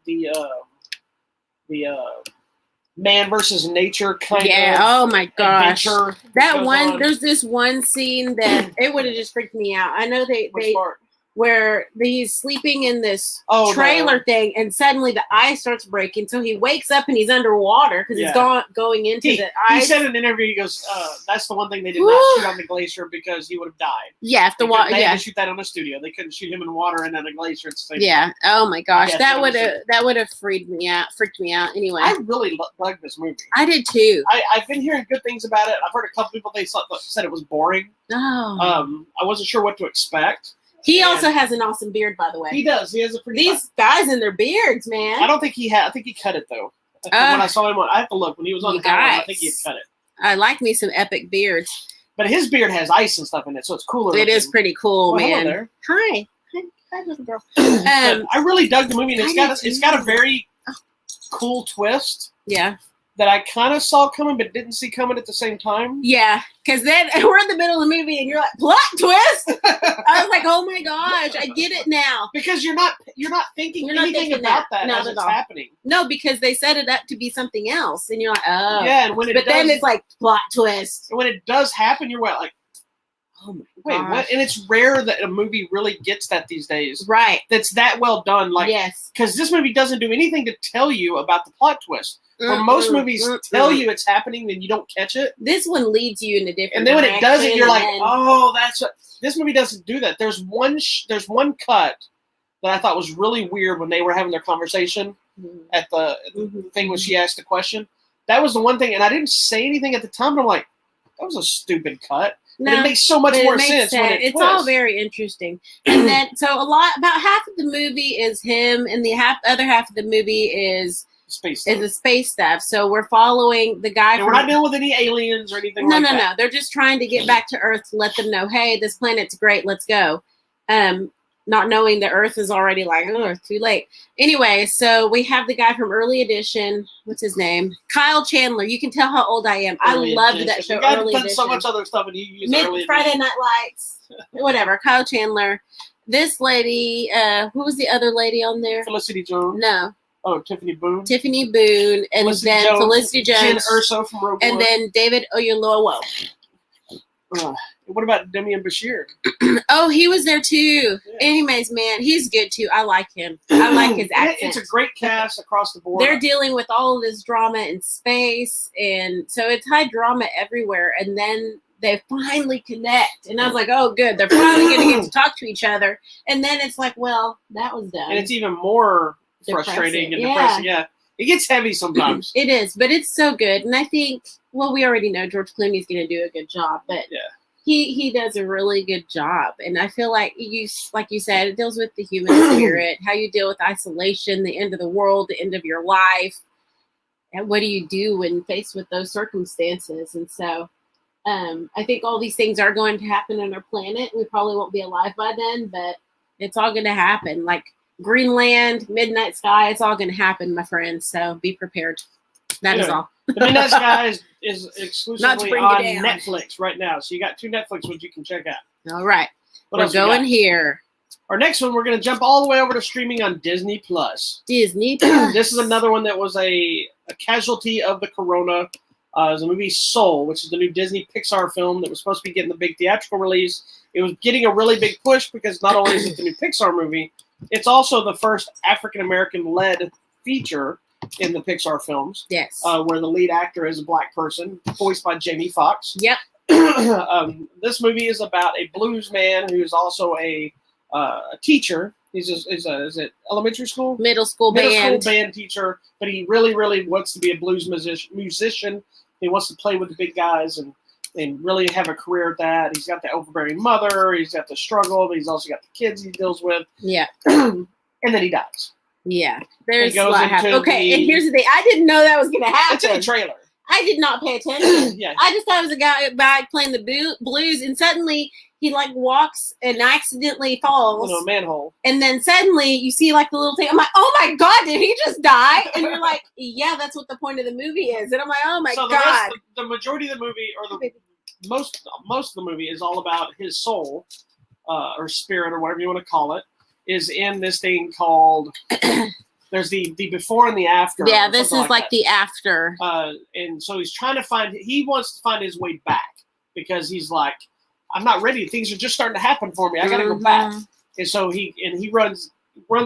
S2: man versus nature kind of
S1: oh my gosh.
S2: adventure.
S1: That one, there's this one scene that it would have just freaked me out. I know
S2: Which part?
S1: where he's sleeping in this
S2: Oh,
S1: trailer thing, and suddenly the ice starts breaking. So he wakes up and he's underwater because he's going into the ice.
S2: He said in an interview, he goes, "That's the one thing they did not shoot on the glacier because he would have died."
S1: Yeah, if the water.
S2: They had
S1: Yeah,
S2: to shoot that on the studio. They couldn't shoot him in water and on a glacier at the same time.
S1: yeah. Oh my gosh,
S2: Yeah,
S1: that would have freaked me out. Anyway,
S2: I really dug this movie.
S1: I did too.
S2: I've been hearing good things about it. I've heard a couple people said it was boring.
S1: Oh.
S2: I wasn't sure what to expect.
S1: He also has an awesome beard, by the way.
S2: He does. He has a pretty.
S1: These guys and their beards, man.
S2: I don't think he had. I think he cut it though. When I saw him, I have to look when he was on the camera. I think he had cut it.
S1: I like me some epic beards.
S2: But his beard has ice and stuff in it, so it's cooler.
S1: It is pretty cool,
S2: man.
S1: Hello
S2: there.
S1: Hi, little girl.
S2: I really dug the movie, and it's got a very cool twist.
S1: Yeah.
S2: That I kind of saw coming, but didn't see coming at the same time.
S1: Yeah, because then we're in the middle of the movie, and you're like, plot twist. I was like, oh my gosh, I get it now.
S2: Because you're not thinking anything about that as it's happening.
S1: No, because they set it up to be something else, and you're like, oh.
S2: Yeah, and
S1: then it's like plot twist.
S2: And when it does happen, you're like, oh my wait, what? And it's rare that a movie really gets that these days.
S1: Right.
S2: That's that well done. Like,
S1: yes.
S2: Because this movie doesn't do anything to tell you about the plot twist. When most movies tell you it's happening, then you don't catch it.
S1: This one leads you in a different.
S2: And then when it does it, you're like, oh, that's what. This movie doesn't do that. There's one cut that I thought was really weird when they were having their conversation at the thing when she asked the question. That was the one thing, and I didn't say anything at the time, but I'm like, that was a stupid cut. No, but it makes so much more sense when it
S1: twists. All very interesting. And then, so about half of the movie is him, and the other half of the movie is
S2: space
S1: is
S2: stuff.
S1: the space stuff. So we're following the guy.
S2: And we're not dealing with any aliens or anything like that.
S1: No. They're just trying to get back to Earth to let them know, hey, this planet's great. Let's go. Not knowing the Earth is already like, oh, too late. Anyway, so we have the guy from Early Edition. What's his name? Kyle Chandler. You can tell how old I am.
S2: Early
S1: I loved
S2: Edition.
S1: that show.
S2: You guys
S1: Early
S2: done
S1: Edition.
S2: so much other stuff, and you use Early
S1: Friday
S2: Edition.
S1: Night Lights. Whatever. Kyle Chandler. This lady, who was the other lady on there?
S2: Felicity Jones.
S1: No.
S2: Oh, Tiffany Boone.
S1: Tiffany Boone. And
S2: Felicity
S1: then
S2: Jones,
S1: Felicity Jones.
S2: Jen Urso from Rogue
S1: and
S2: One.
S1: then David Oyelowo.
S2: What about Demian Bashir?
S1: Oh, he was there too.
S2: Yeah.
S1: Anyways, man, he's good too. I like him. I like his accent.
S2: It's a great cast across the board.
S1: They're dealing with all of this drama in space, and so it's high drama everywhere. And then they finally connect, and I was like, "Oh, good! They're finally going to get to talk to each other." And then it's like, "Well, that was done."
S2: And it's even more frustrating and depressing. Yeah, it gets heavy sometimes.
S1: It is, but it's so good. And I think, well, we already know George Clooney's going to do a good job, but
S2: yeah.
S1: He does a really good job. And I feel like you said, it deals with the human spirit, how you deal with isolation, the end of the world, the end of your life. And what do you do when faced with those circumstances? And so I think all these things are going to happen on our planet. We probably won't be alive by then, but it's all going to happen. Like Greenland, Midnight Sky, it's all going to happen, my friends. So be prepared. That is all.
S2: The Midnight Sky is exclusively on
S1: down.
S2: Netflix right now. So you got 2 Netflix ones you can check out.
S1: All right.
S2: What
S1: We're
S2: else we
S1: going
S2: got?
S1: here.
S2: Our next one, we're going to jump all the way over to streaming on Disney+.
S1: Disney+.
S2: This is another one that was a casualty of the corona. It was the movie Soul, which is the new Disney Pixar film that was supposed to be getting the big theatrical release. It was getting a really big push because not only is it the new Pixar movie, it's also the first African-American-led feature in the Pixar films.
S1: Yes.
S2: Where the lead actor is a black person, voiced by Jamie Foxx.
S1: Yep.
S2: This movie is about a blues man who is also a teacher. Is it elementary school?
S1: Middle school
S2: band teacher, but he really, really wants to be a blues musician. He wants to play with the big guys and really have a career at that. He's got the overbearing mother. He's got the struggle, but he's also got the kids he deals with.
S1: Yeah.
S2: And then he dies.
S1: Yeah. There's a
S2: goes
S1: lot
S2: into
S1: happening. Okay,
S2: the-
S1: and here's the thing. I didn't know that was going to happen.
S2: It's in the trailer.
S1: I did not pay attention.
S2: Yeah.
S1: I just thought it was a guy back playing the blues, and suddenly he like walks and accidentally falls.
S2: A manhole.
S1: And then suddenly you see like the little thing. I'm like, oh my God, did he just die? And you're like, yeah, that's what the point of the movie is. And I'm like, oh my God.
S2: The majority of the movie, or the most of the movie, is all about his soul, or spirit, or whatever you want to call it, is in this thing called. There's the before and the after.
S1: Yeah, this is like the after.
S2: And so he's trying to he wants to find his way back because he's like, I'm not ready. Things are just starting to happen for me. I got to go back. And so he runs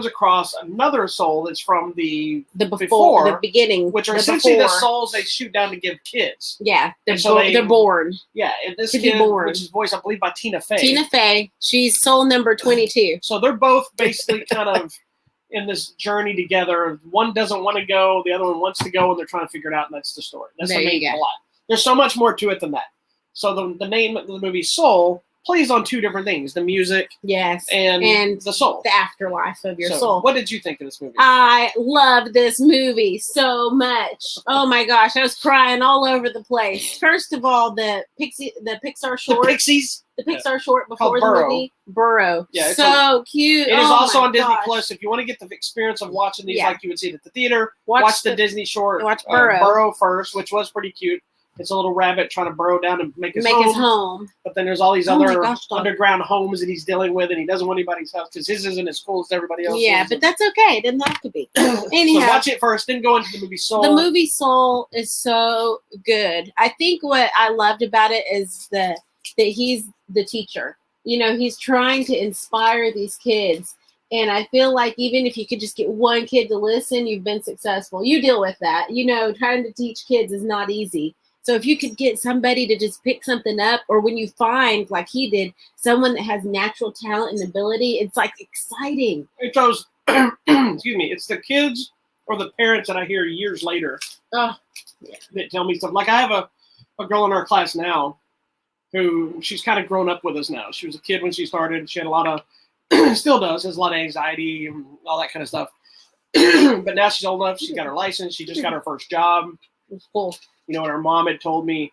S2: across another soul that's from the before,
S1: the beginning,
S2: which are essentially the souls they shoot down to give kids.
S1: Yeah, they're
S2: they're
S1: born.
S2: Yeah, and this
S1: to
S2: kid,
S1: be born.
S2: which is voiced, I believe, by Tina Fey.
S1: Tina Fey, she's soul number 22.
S2: So they're both basically kind of in this journey together. One doesn't want to go, the other one wants to go, and they're trying to figure it out, and that's the story. That's the main plot. There's so much more to it than that. So the name of the movie Soul plays on 2 different things: the music,
S1: yes,
S2: and the soul,
S1: the afterlife of your soul.
S2: What did you think of this movie?
S1: I love this movie so much. Oh my gosh, I was crying all over the place. First of all, the Pixar short, the Pixar short before the movie, Burrow. Yeah, it's so cute.
S2: It is also on Disney Plus. If you want to get the experience of watching these like you would see it at the theater, watch the Disney short.
S1: Watch Burrow
S2: first, which was pretty cute. It's a little rabbit trying to burrow down and make his
S1: home.
S2: But then there's all these other underground homes that he's dealing with, and he doesn't want anybody's house because his isn't as cool as everybody else's.
S1: Yeah, but that's okay. It doesn't have to be. Anyhow,
S2: so watch it first, then go into the movie Soul.
S1: The movie Soul is so good. I think what I loved about it is that he's the teacher. You know, he's trying to inspire these kids. And I feel like even if you could just get one kid to listen, you've been successful. You deal with that. You know, trying to teach kids is not easy. So if you could get somebody to just pick something up, or when you find, like he did, someone that has natural talent and ability, it's like exciting.
S2: It goes, excuse me, it's the kids or the parents that I hear years later that tell me stuff. Like I have a girl in our class now who she's kind of grown up with us now. She was a kid when she started. She had a lot of, still does, has a lot of anxiety and all that kind of stuff. But now she's old enough. She got her license. She just got her first job.
S1: It's cool.
S2: You know, and her mom had told me,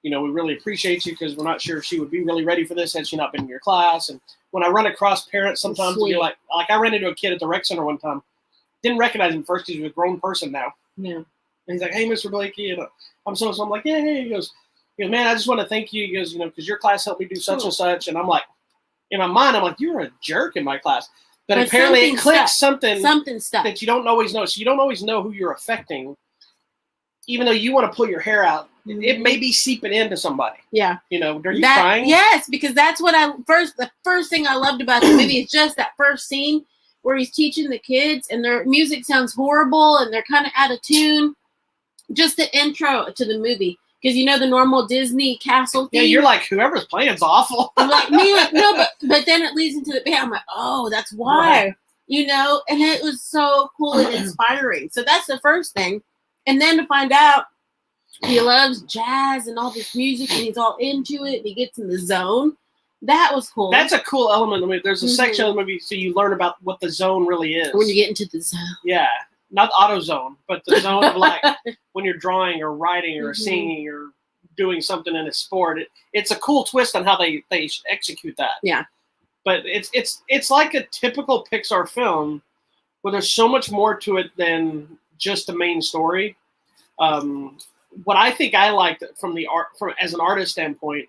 S2: you know, we really appreciate you because we're not sure if she would be really ready for this had she not been in your class. And when I run across parents, sometimes they'll be like I ran into a kid at the rec center one time. Didn't recognize him first. He's a grown person now.
S1: Yeah.
S2: And he's like, "Hey, Mr. Blakey," and I'm like, "Yeah, hey." He goes, "Man, I just want to thank you." He goes, "You know, because your class helped me do such and such." And I'm like, in my mind, I'm like, "You were a jerk in my class." But apparently it clicks something
S1: stuck
S2: that you don't always know. So you don't always know who you're affecting. Even though you want to pull your hair out, it may be seeping into somebody.
S1: Yeah.
S2: You know, are you crying?
S1: Yes, because that's what the first thing I loved about the movie is just that first scene where he's teaching the kids and their music sounds horrible and they're kind of out of tune. Just the intro to the movie. Because you know the normal Disney castle theme?
S2: Yeah, you're like, whoever's playing's awful.
S1: I'm like, no, but then it leads into the band. I'm like, oh, that's why. Right. You know, and it was so cool and inspiring. So that's the first thing. And then to find out he loves jazz and all this music and he's all into it and he gets in the zone. That was cool.
S2: That's a cool element. I mean, there's a section of the movie so you learn about what the zone really is.
S1: When you get into the zone.
S2: Yeah. Not AutoZone, but the zone of like when you're drawing or writing or singing or doing something in a sport. It's a cool twist on how they execute that.
S1: Yeah.
S2: But it's like a typical Pixar film where there's so much more to it than just the main story. What I think I liked from the art, as an artist standpoint,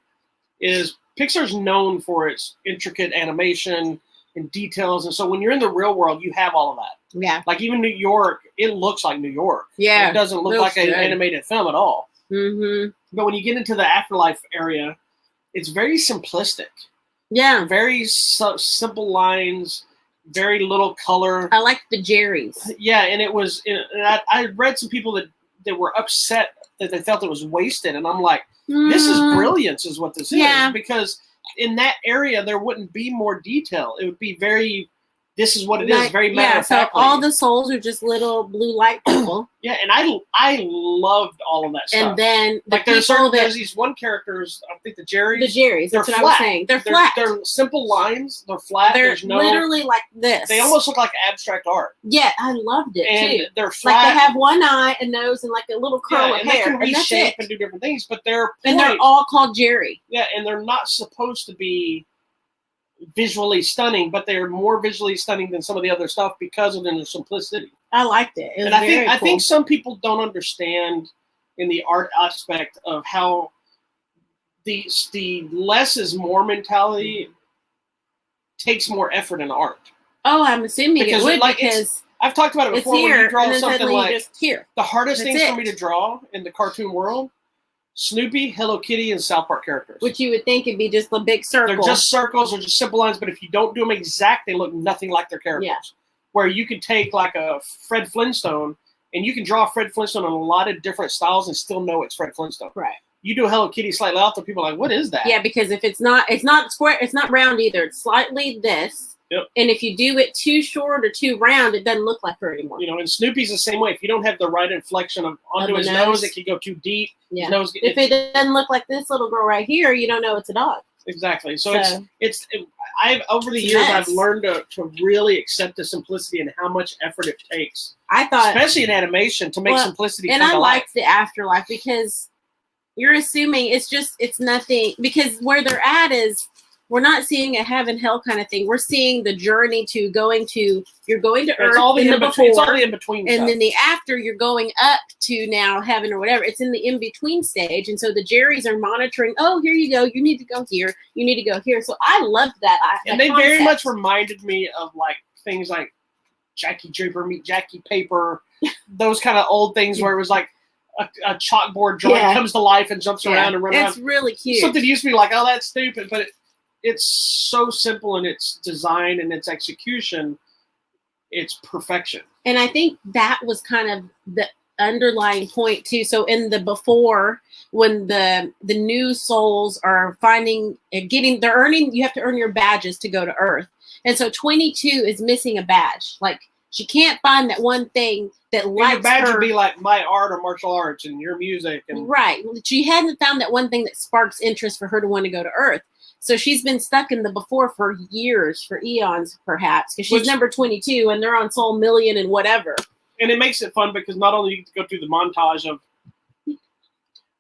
S2: is Pixar's known for its intricate animation and details, and so when you're in the real world, you have all of that.
S1: Yeah.
S2: Like even New York, it looks like New York.
S1: Yeah.
S2: It doesn't look like an animated film at all.
S1: Mm-hmm.
S2: But when you get into the afterlife area, it's very simplistic.
S1: Yeah.
S2: Very simple lines, very little color.
S1: I like the Jerry's.
S2: Yeah, and it was. And I read some people that were upset that they felt it was wasted, and I'm like, this is brilliance, is what this is, because in that area there wouldn't be more detail. It would be very. This is what it is. Very matter of fact.
S1: So all the souls are just little blue light people.
S2: Yeah, and I loved all of that stuff.
S1: And then
S2: there's these one characters. I think the Jerrys.
S1: That's what I was saying. They're flat.
S2: They're simple lines. They're flat.
S1: They're literally like this.
S2: They almost look like abstract art.
S1: Yeah, I loved it
S2: and
S1: too.
S2: They're flat.
S1: Like they have one eye, a nose, and like a little curl of hair.
S2: They can reshape and do different things, but they're
S1: all called Jerry.
S2: Yeah, and they're not supposed to be visually stunning, but they're more visually stunning than some of the other stuff because of their simplicity.
S1: I liked it. It was
S2: I think some people don't understand in the art aspect of how the less is more mentality takes more effort in art.
S1: Oh, I'm assuming it would because
S2: I've talked about it before.
S1: It's here,
S2: when you draw
S1: and then
S2: something like
S1: just here.
S2: The hardest things for me to draw in the cartoon world: Snoopy, Hello Kitty, and South Park characters.
S1: Which you would think would be just a big circle.
S2: They're just circles or just simple lines, but if you don't do them exact, they look nothing like their characters.
S1: Yeah.
S2: Where you could take like a Fred Flintstone, and you can draw Fred Flintstone in a lot of different styles and still know it's Fred Flintstone.
S1: Right.
S2: You do Hello Kitty slightly out, people are like, what is that?
S1: Yeah, because if it's not square, it's not round either. It's slightly this.
S2: Yep. And
S1: if you do it too short or too round, it doesn't look like her anymore.
S2: You know, and Snoopy's the same way. If you don't have the right inflection onto his nose, it can go too deep.
S1: Yeah. If it doesn't look like this little girl right here, you don't know it's a dog.
S2: Exactly. So I've over the years I've learned to really accept the simplicity and how much effort it takes.
S1: I thought,
S2: especially in animation, to make simplicity.
S1: And I liked the afterlife because you're assuming it's nothing, because where they're at is we're not seeing a heaven hell kind of thing. We're seeing the journey to you're going to earth.
S2: It's all the in-between. It's all the in-between
S1: and
S2: stuff.
S1: then the after, you're going up to now heaven or whatever. It's in the in-between stage. And so the Jerrys are monitoring, oh, here you go. You need to go here. You need to go here. So I loved that.
S2: And they very much reminded me of like things like Jackie Draper Meet Jackie Paper, those kind of old things where it was like a chalkboard drawing comes to life and jumps around and runs around.
S1: It's really cute.
S2: Something used to be like, oh, that's stupid, but it's so simple in its design and its execution. It's perfection.
S1: And I think that was kind of the underlying point too. So in the before, when the new souls are finding and they're earning, you have to earn your badges to go to Earth. And so 22 is missing a badge. Like she can't find that one thing that lights
S2: your badge
S1: her.
S2: Would be like my art or martial arts and your music. And
S1: right. She hadn't found that one thing that sparks interest for her to want to go to Earth. So she's been stuck in the before for years, for eons, perhaps, because she's
S2: Which-
S1: number 22 and they're on Soul Million and whatever.
S2: And it makes it fun because not only you get to go through the montage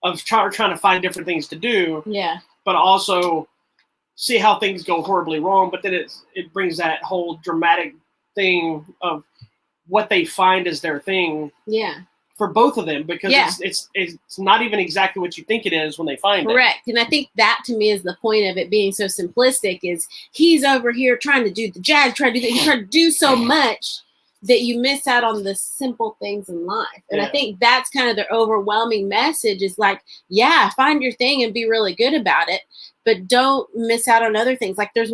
S2: of trying to find different things to do,
S1: Yeah.
S2: but also see how things go horribly wrong. But then it brings that whole dramatic thing of what they find as their thing.
S1: Yeah.
S2: For both of them, because
S1: Yeah.
S2: it's not even exactly what you think it is when they find it.
S1: Correct. And I think that to me is the point of it being so simplistic is he's over here trying to do the jazz, trying to do that. He's trying to do so much that you miss out on the simple things in life. And I
S2: Yeah.
S1: think that's kind of the overwhelming message is like, yeah, find your thing and be really good about it, but don't miss out on other things. Like there's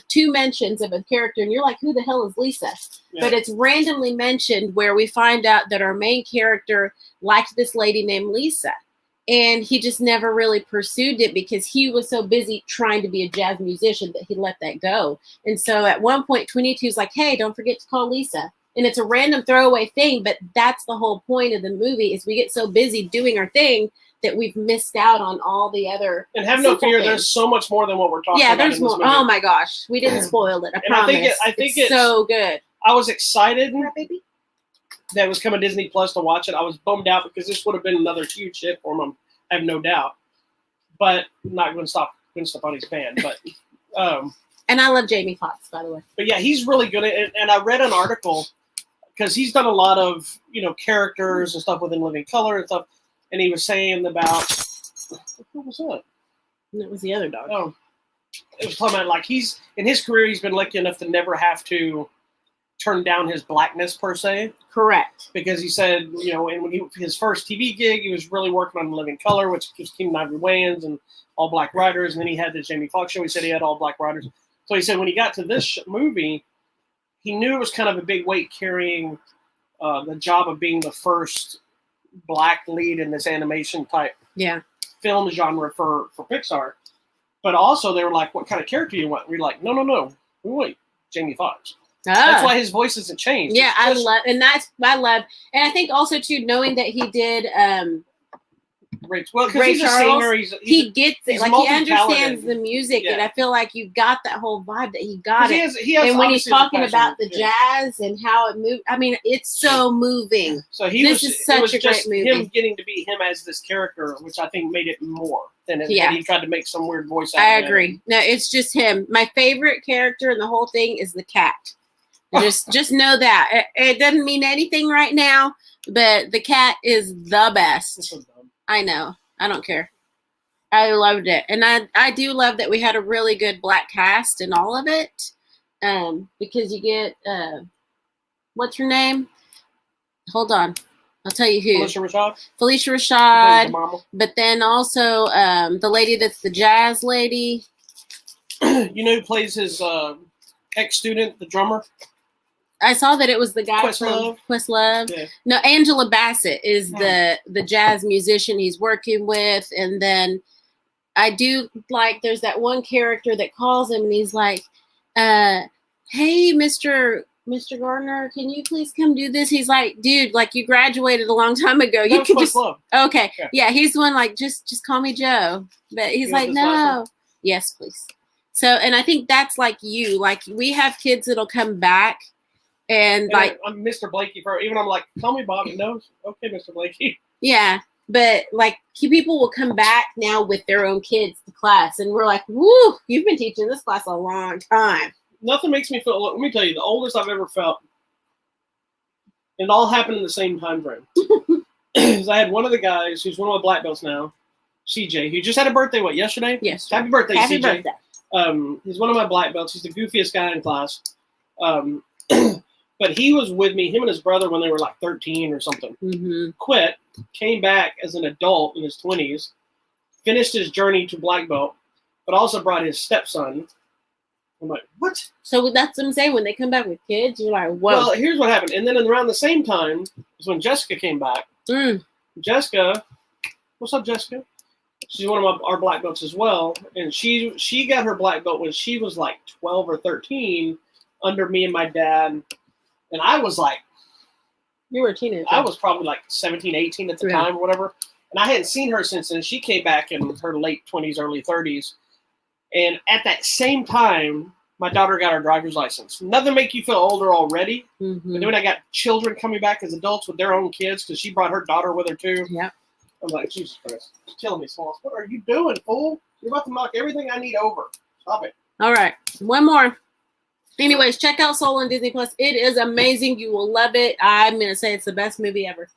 S1: two mentions of a character and you're like, who the hell is Lisa?
S2: Yeah.
S1: But it's randomly mentioned where we find out that our main character liked this lady named Lisa. And he just never really pursued it because he was so busy trying to be a jazz musician that he let that go. And so at one point, 22 is like, hey, don't forget to call Lisa. And it's a random throwaway thing, but that's the whole point of the movie is we get so busy doing our thing that we've missed out on all the other.
S2: And have no
S1: simple
S2: fear,
S1: things.
S2: there's so much more than what we're talking
S1: Yeah,
S2: about.
S1: there's
S2: in this
S1: more.
S2: movie.
S1: Oh my gosh. We didn't spoil it. I
S2: And I
S1: promise.
S2: think
S1: it's so good.
S2: I was excited
S1: Yeah, baby.
S2: that it was coming to Disney Plus to watch it. I was bummed out because this would have been another huge hit for him. I have no doubt. But not going to stop Gwen Stefani's band. But
S1: And I love Jamie Foxx, by the way.
S2: but yeah, he's really good at it. And I read an article because he's done a lot of characters and stuff within Living Color and stuff. And he was saying about what was that?
S1: And that was the other dog.
S2: Oh, it was talking about like he's in his career he's been lucky enough to never have to turn down his blackness per se.
S1: Correct.
S2: Because he said, and when his first TV gig, he was really working on Living Color, which was Keenen Ivory Wayans and all black writers. And then he had the Jamie Foxx show. He said he had all black writers. So he said when he got to this movie, he knew it was kind of a big weight carrying the job of being the first black lead in this animation type film genre for Pixar. But also they were like, what kind of character you want? We're like, no. We want Jamie Foxx. That's why his voice hasn't changed.
S1: Yeah, I love, and I think also too knowing that he did
S2: Ray, well, because
S1: Ray
S2: he's
S1: Charles,
S2: a singer.
S1: he gets it,
S2: he's
S1: like he
S2: multi-talented.
S1: understands the music,
S2: Yeah.
S1: and I feel like you got that whole vibe that he got it.
S2: He has
S1: And when he's
S2: obviously
S1: talking
S2: the
S1: about the
S2: passion,
S1: jazz and how it moved, I mean, it's so moving.
S2: So
S1: This is such
S2: it was
S1: a great
S2: just
S1: movie.
S2: him getting to be him as this character, which I think made it more than it.
S1: Yeah.
S2: He tried to make some weird voice out
S1: I
S2: of it.
S1: agree. No, it's just him. My favorite character in the whole thing is the cat. Just know that. It doesn't mean anything right now, but the cat is the best.
S2: It's so dumb.
S1: I know. I don't care. I loved it. And I do love that we had a really good black cast in all of it. Because you get what's her name? Hold on. I'll tell you who. Felicia
S2: The
S1: Rashad.
S2: mama.
S1: But then also the lady that's the jazz lady.
S2: You know who plays his ex-student, the drummer?
S1: I saw that it was the guy
S2: Questlove.
S1: from Questlove.
S2: Yeah.
S1: No, Angela Bassett is the jazz musician he's working with. And then I do like, there's that one character that calls him and he's like, hey, Mr. Gardner, can you please come do this? He's like, dude, like you graduated a long time ago. You
S2: That
S1: could
S2: was
S1: just,
S2: Questlove.
S1: okay. Yeah. He's the one like, just call me Joe. But he's
S2: You
S1: like,
S2: want this last
S1: no. Yes, please. So, and I think that's like you, like we have kids that'll come back and like,
S2: I'm Mr. Blakey even I'm like, call me Bobby. No, okay, Mr. Blakey.
S1: yeah, but like people will come back now with their own kids to class, and we're like, woo, you've been teaching this class a long time.
S2: Nothing makes me feel. Let me tell you, the oldest I've ever felt. It all happened in the same time frame. Is I had one of the guys who's one of my black belts now, CJ, who just had a birthday. What, yesterday?
S1: Yes.
S2: Happy birthday,
S1: Happy
S2: CJ.
S1: birthday.
S2: He's one of my black belts. He's the goofiest guy in class. But he was with me, him and his brother, when they were like 13 or something.
S1: Mm-hmm.
S2: Quit, came back as an adult in his 20s, finished his journey to black belt, but also brought his stepson. I'm like, what?
S1: So that's what I'm saying. When they come back with kids, you're like, whoa.
S2: Well, here's what happened. And then around the same time is when Jessica came back. Jessica, what's up, Jessica? She's one of our black belts as well. And she got her black belt when she was like 12 or 13 under me and my dad. And I was like,
S1: You were a teenager.
S2: I was probably like 17, 18 at the time or whatever. And I hadn't seen her since then. She came back in her late 20s, early 30s. And at that same time, my daughter got her driver's license. Nothing make you feel older already.
S1: Mm-hmm.
S2: But then when I got children coming back as adults with their own kids, because she brought her daughter with her too.
S1: Yep.
S2: I'm like, Jesus Christ, it's killing me, Smalls. What are you doing, fool? You're about to knock everything I need over. Stop it.
S1: All right, one more. Anyways, check out Soul on Disney Plus. It is amazing. You will love it. I'm gonna say it's the best movie ever.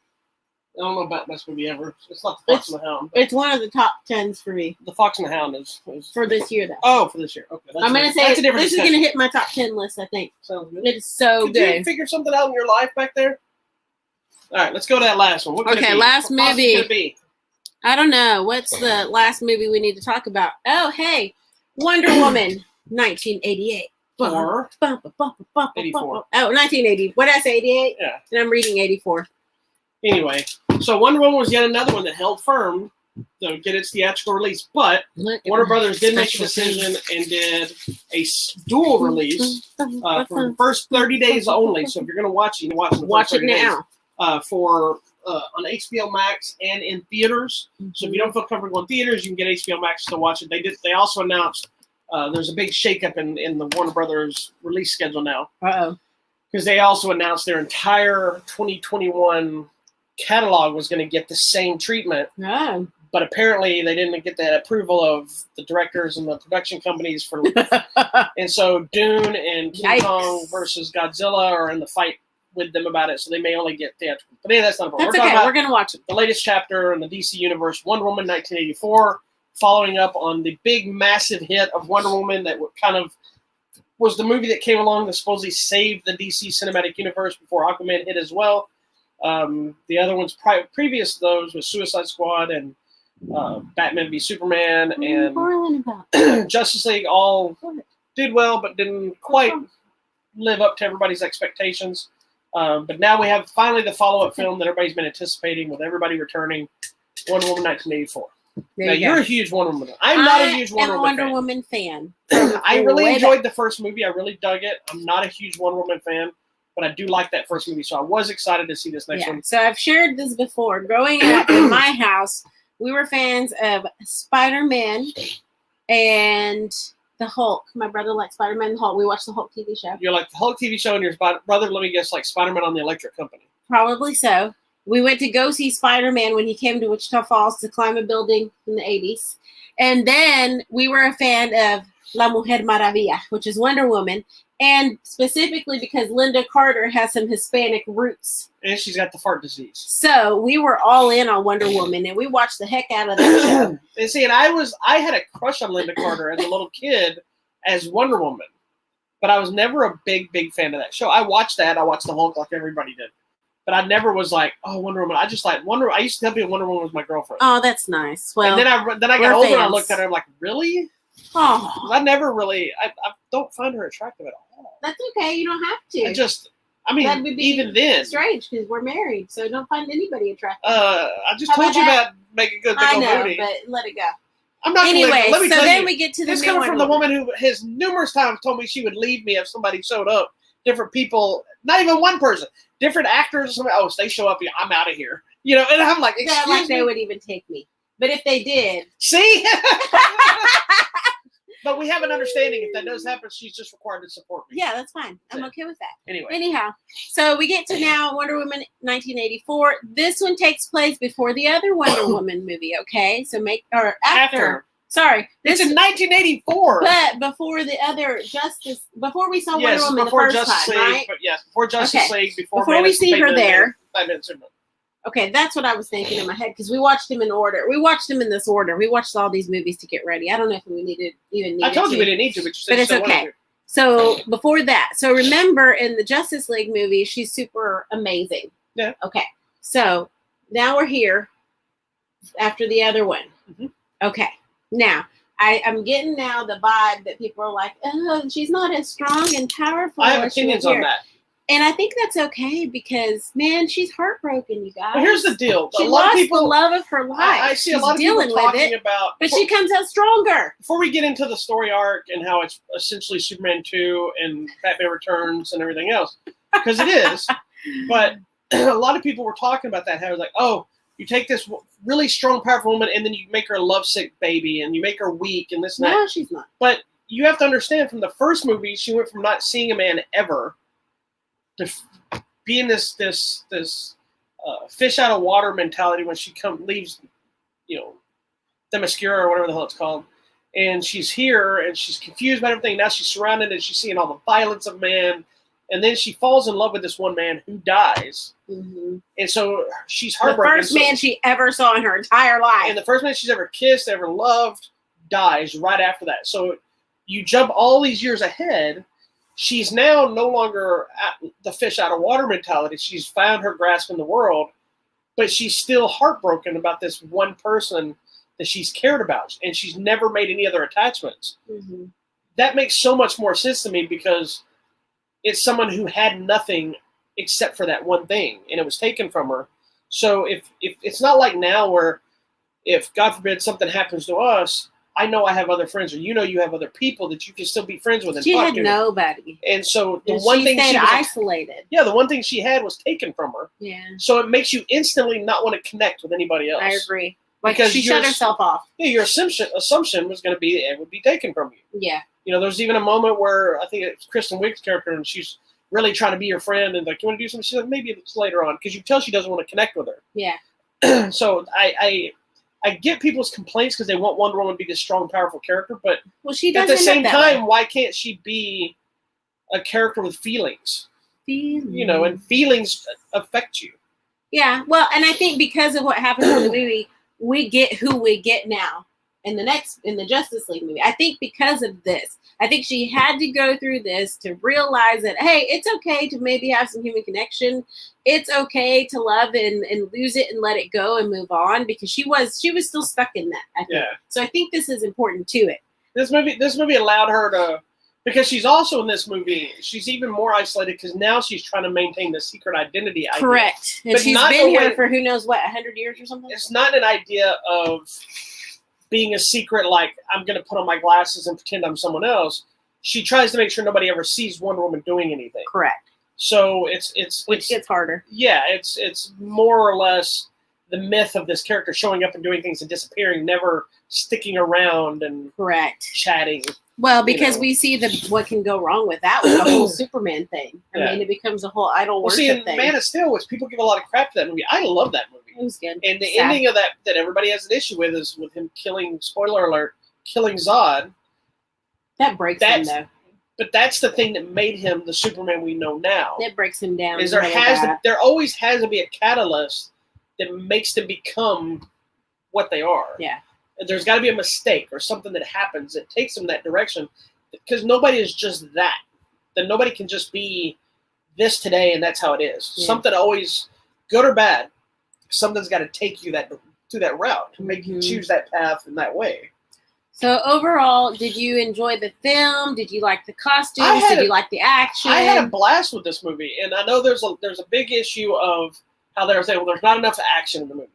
S2: I don't know about best movie ever. It's not The Fox and the Hound.
S1: It's one of the top 10s for me.
S2: The Fox and the Hound is
S1: for this year, though.
S2: Oh, for this year. Okay.
S1: I'm going to say this is going to hit my top 10 list, I think.
S2: Sounds good.
S1: It's so
S2: Could
S1: good.
S2: you figure something out in your life back there? All right, let's go to that last one. What could it be?
S1: Last
S2: what
S1: movie.
S2: Could it be?
S1: I don't know. What's the last movie we need to talk about? Oh, hey. Wonder Woman, 1988.
S2: 84.
S1: Oh, 1980. What did I say, 88?
S2: Yeah.
S1: And I'm reading 84.
S2: Anyway, so Wonder Woman was yet another one that held firm to get its theatrical release, but Warner Brothers did make a decision and did a dual release for the first 30 days only. So if you're going to watch it, you can watch it in the
S1: Watch it now.
S2: For on HBO Max and in theaters. So if you don't feel comfortable in theaters, you can get HBO Max to watch it. They also announced there's a big shakeup in the Warner Brothers release schedule now. Because they also announced their entire 2021 catalog was going to get the same treatment.
S1: Oh.
S2: But apparently they didn't get the approval of the directors and the production companies for and so Dune and King Kong versus Godzilla are in the fight with them about it, so they may only get theatrical. But anyway, that's not a problem.
S1: That's okay. We're going to watch it.
S2: The latest chapter in the DC Universe, Wonder Woman 1984, following up on the big, massive hit of Wonder Woman that kind of was the movie that came along that supposedly saved the DC Cinematic Universe before Aquaman hit as well. The other ones previous to those was Suicide Squad and Batman v Superman and Justice League all did well, but didn't quite live up to everybody's expectations. But now we have finally the follow-up film that everybody's been anticipating with everybody returning, Wonder Woman 1984. Now, you're a huge Wonder Woman. I'm not a huge Wonder Woman fan. I really enjoyed the first movie. I really dug it. I'm not a huge Wonder Woman fan, but I do like that first movie, so I was excited to see this next one.
S1: So I've shared this before. Growing up in my house, we were fans of Spider-Man and the Hulk. My brother liked Spider-Man and the Hulk. We watched the Hulk TV show.
S2: You like the Hulk TV show, and your brother, let me guess, like Spider-Man on the Electric Company.
S1: Probably so. We went to go see Spider-Man when he came to Wichita Falls to climb a building in the 80s. And then we were a fan of La Mujer Maravilla, which is Wonder Woman. And specifically because Linda Carter has some Hispanic roots.
S2: And she's got the fart disease.
S1: So we were all in on Wonder Woman, and we watched the heck out of that show.
S2: And see, and I had a crush on Linda Carter as a little kid as Wonder Woman. But I was never a big fan of that show. I watched that. I watched the Hulk like everybody did. But I never was like, oh, Wonder Woman. I just like Wonder. I used to tell people Wonder Woman was my girlfriend.
S1: Oh, that's nice. Well,
S2: and then I got older and I looked at her. I'm like, really?
S1: Oh,
S2: I never really. I don't find her attractive at all.
S1: That's okay. You don't have to.
S2: I mean, even then,
S1: strange because we're married, so don't find anybody attractive.
S2: I just told you about making a good
S1: I know,
S2: movie.
S1: but let it go.
S2: I'm not.
S1: Anyway,
S2: let me
S1: so
S2: tell
S1: then
S2: you,
S1: we get to the
S2: this coming from the woman who has numerous times told me she would leave me if somebody showed up. Different people, not even one person, different actors. Oh, if they show up, I'm out of here. You know, and I'm like, excuse me.
S1: They would even take me. But if they did,
S2: see. But we have an understanding. If that does happen, she's just required to support me.
S1: Yeah, that's fine. I'm okay with that.
S2: Anyway.
S1: Anyhow, so we get to now Wonder Woman 1984. This one takes place before the other Wonder Woman movie, okay? So after. Sorry.
S2: It's in 1984.
S1: But before the other before we saw Wonder Woman the first
S2: Justice
S1: time,
S2: League,
S1: right?
S2: But yes, before Justice League, before
S1: we see her there.
S2: Batman.
S1: Okay, that's what I was thinking in my head because we watched them in order. We watched them in this order. We watched all these movies to get ready. I don't know if we needed to.
S2: I told you we didn't need to, but you said
S1: it's okay. So before that, so remember in the Justice League movie, she's super amazing.
S2: Yeah.
S1: Okay, so now we're here after the other one.
S2: Mm-hmm.
S1: Okay, now I'm getting now the vibe that people are like, oh, she's not as strong and powerful.
S2: I have opinions on that.
S1: And I think that's okay because, man, she's heartbroken, you guys.
S2: But here's the deal.
S1: She lost the love of her life.
S2: I see a lot of people talking about...
S1: But she comes out stronger.
S2: Before we get into the story arc and how it's essentially Superman 2 and Batman Returns and everything else, because it is, but a lot of people were talking about that, how it was like, oh, You take this really strong, powerful woman, and then you make her a lovesick baby, and you make her weak, and this and that.
S1: No, she's not.
S2: But you have to understand, from the first movie, she went from not seeing a man ever to being this fish out of water mentality when she leaves, Themyscira or whatever the hell it's called. And she's here, and she's confused about everything. Now she's surrounded, and she's seeing all the violence of man. And then she falls in love with this one man who dies. Mm-hmm. And so she's heartbroken.
S1: The first man she ever saw in her entire life.
S2: And the first man she's ever kissed, ever loved, dies right after that. So you jump all these years ahead. She's now no longer at the fish out of water mentality. She's found her grasp in the world. But she's still heartbroken about this one person that she's cared about. And she's never made any other attachments. Mm-hmm. That makes so much more sense to me because it's someone who had nothing except for that one thing, and it was taken from her. So if it's not like now where if, God forbid, something happens to us, I know I have other friends, or you have other people that you can still be friends with. And
S1: she had nobody.
S2: And so the one thing she was
S1: isolated.
S2: Yeah, the one thing she had was taken from her.
S1: Yeah.
S2: So it makes you instantly not want to connect with anybody else.
S1: I agree. Because she shut herself off.
S2: Yeah, your assumption was going to be it would be taken from you.
S1: Yeah.
S2: There's even a moment where I think it's Kristen Wiig's character, and she's really trying to be your friend, and like, you want to do something? She's like, maybe it's later on, because you tell she doesn't want to connect with her.
S1: Yeah.
S2: So I get people's complaints because they want Wonder Woman to be this strong, powerful character, but
S1: she does
S2: at the same time, why can't she be a character with feelings? And feelings affect you.
S1: Yeah. Well, and I think because of what happens in the movie, we get who we get now. In the Justice League movie. I think because of this. I think she had to go through this to realize that, hey, it's okay to maybe have some human connection. It's okay to love and lose it and let it go and move on, because she was still stuck in that, I think. Yeah. So I think this is important to it.
S2: This movie allowed her to, because she's also in this movie, she's even more isolated because now she's trying to maintain the secret identity idea.
S1: Correct. And she's been here for who knows what, 100 years or something?
S2: It's not an idea of being a secret, like I'm going to put on my glasses and pretend I'm someone else. She tries to make sure nobody ever sees Wonder Woman doing anything.
S1: Correct.
S2: So which
S1: gets harder.
S2: Yeah, it's more or less the myth of this character showing up and doing things and disappearing, never sticking around and chatting.
S1: Well, because we see what can go wrong with that with the whole Superman thing. I mean, it becomes a whole idol worship thing.
S2: Man of Steel, which people give a lot of crap to that movie. I love that movie.
S1: It was good.
S2: And the ending of that everybody has an issue with is with him killing, spoiler alert, killing Zod.
S1: That breaks him, though.
S2: But that's the thing that made him the Superman we know now.
S1: That breaks him down.
S2: Is there always has to be a catalyst that makes them become what they are.
S1: Yeah.
S2: There's got to be a mistake or something that happens that takes them that direction, because nobody is just that. Then nobody can just be this today and that's how it is. Yeah. Something always, good or bad, something's got to take you to that route to make you choose that path in that way.
S1: So overall, did you enjoy the film? Did you like the costumes? Did you like the action?
S2: I had a blast with this movie, and I know there's a big issue of how they're saying, well, there's not enough action in the movie.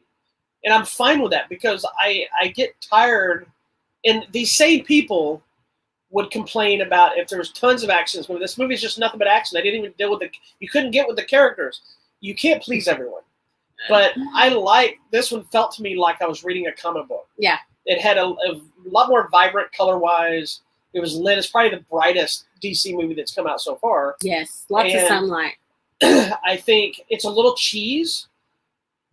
S2: And I'm fine with that, because I get tired, and these same people would complain about if there was tons of action in this movie. This movie is just nothing but action. They didn't even deal with you couldn't get with the characters. You can't please everyone. But this one felt to me like I was reading a comic book.
S1: Yeah.
S2: It had a lot more vibrant color-wise. It was lit. It's probably the brightest DC movie that's come out so far.
S1: Yes, lots of sunlight.
S2: I think it's a little cheese,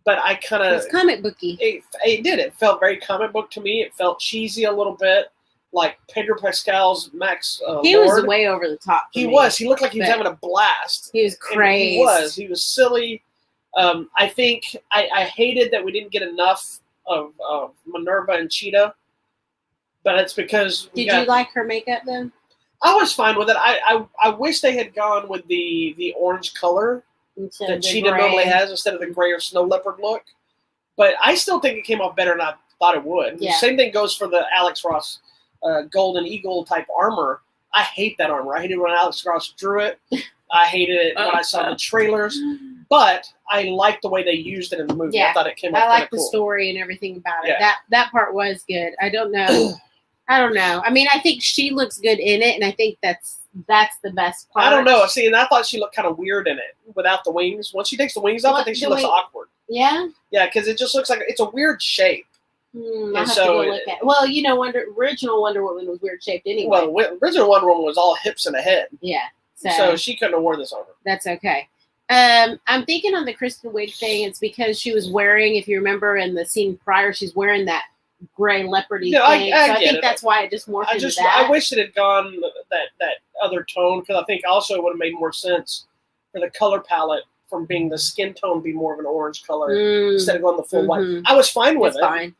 S2: but I kind of...
S1: It's comic booky.
S2: It did. It felt very comic book to me. It felt cheesy a little bit, like Pedro Pascal's Max
S1: He
S2: Lord.
S1: Was way over the top.
S2: He was. He looked like he was having a blast.
S1: He was crazy.
S2: He was silly. I think I hated that we didn't get enough of Minerva and Cheetah, but it's because
S1: Did you like her makeup then?
S2: I was fine with it. I wish they had gone with the orange color that Cheetah normally has instead of the gray or snow leopard look. But I still think it came off better than I thought it would. Yeah. The same thing goes for the Alex Ross Golden Eagle type armor. I hate that armor. I hated when Alex Ross drew it. I hated it when I saw the trailers. But I liked the way they used it in the movie.
S1: Yeah.
S2: I thought it came out
S1: I liked
S2: cool.
S1: the story and everything about it.
S2: Yeah.
S1: That part was good. I don't know. I mean, I think she looks good in it, and I think that's the best part.
S2: I don't know. See, and I thought she looked kind of weird in it without the wings. Once she takes the wings off, I think she looks awkward.
S1: Yeah.
S2: Yeah, because it just looks like it's a weird shape.
S1: I'll have to go look at. Well, original Wonder Woman was weird shaped anyway.
S2: Well, original Wonder Woman was all hips and a head.
S1: Yeah.
S2: So she couldn't have worn this on her.
S1: That's okay. I'm thinking on the Kristen Wiig thing, it's because she was wearing, if you remember in the scene prior, she's wearing that gray leopardy thing. I think that's why it just morphed into that.
S2: I wish it had gone that other tone, because I think also it would have made more sense for the color palette from being the skin tone be more of an orange color instead of going the full white. I was fine with it.
S1: Fine.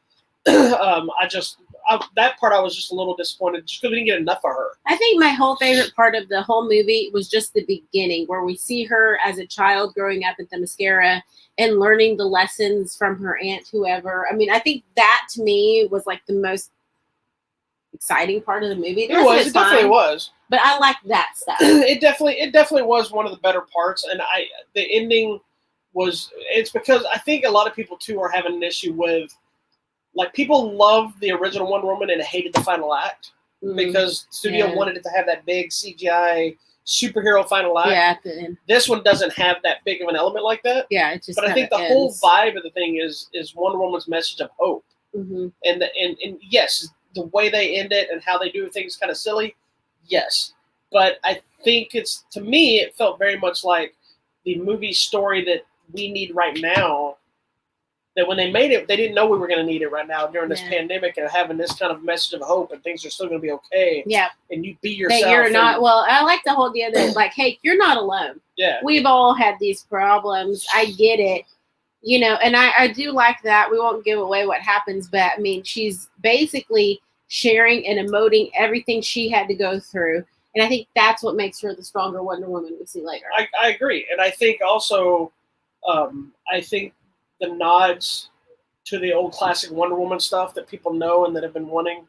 S2: That part I was just a little disappointed just because we didn't get enough of her.
S1: I think my whole favorite part of the whole movie was just the beginning, where we see her as a child growing up at the mascara and learning the lessons from her aunt, whoever. I mean, I think that to me was like the most exciting part of the movie.
S2: It definitely was.
S1: But I like that stuff.
S2: It definitely was one of the better parts, and the ending was. It's because I think a lot of people too are having an issue with. Like, people loved the original Wonder Woman and hated the final act because the studio wanted it to have that big CGI superhero final act.
S1: Yeah, at the end.
S2: This one doesn't have that big of an element like that.
S1: Yeah, it just.
S2: But I think the whole vibe of the thing is Wonder Woman's message of hope.
S1: Mm-hmm.
S2: And yes, the way they end it and how they do things kind of silly. Yes, but I think to me it felt very much like the movie story that we need right now. That when they made it, they didn't know we were going to need it right now during this pandemic and having this kind of message of hope and things are still going to be okay.
S1: Yeah.
S2: And you be yourself.
S1: That you're not, well, I like the whole idea that, like, hey, you're not alone.
S2: Yeah.
S1: We've all had these problems. I get it. And I do like that. We won't give away what happens, but I mean, she's basically sharing and emoting everything she had to go through. And I think that's what makes her the stronger Wonder Woman we see later.
S2: I agree. And I think also, the nods to the old classic Wonder Woman stuff that people know and that have been wanting.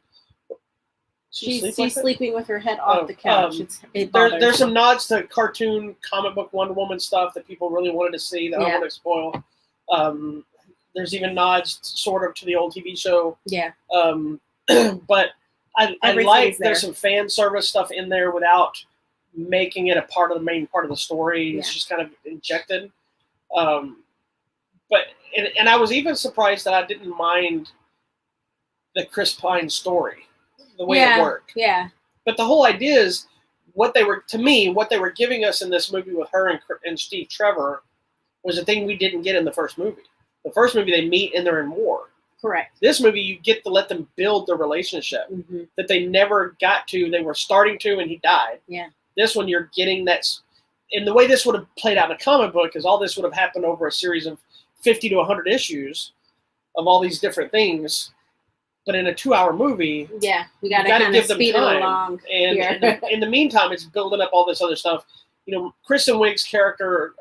S1: She's sleeping with her head off the couch.
S2: There's some nods to cartoon comic book Wonder Woman stuff that people really wanted to see that I don't want to spoil. There's even nods sort of to the old TV show.
S1: Yeah.
S2: But I like there's some fan service stuff in there without making it a part of the main part of the story. Yeah. It's just kind of injected. But I was even surprised that I didn't mind the Chris Pine story, the way it worked.
S1: Yeah.
S2: But the whole idea is what they were giving us in this movie with her and Steve Trevor was a thing we didn't get in the first movie. The first movie they meet and they're in war.
S1: Correct.
S2: This movie you get to let them build the relationship that they never got to. They were starting to, and he died.
S1: Yeah.
S2: This one you're getting that. And the way this would have played out in a comic book is all this would have happened over a series of 50 to 100 issues of all these different things, but in a 2-hour movie,
S1: we got to kind of speed it along.
S2: And in the meantime, it's building up all this other stuff. Kristen Wiig's character,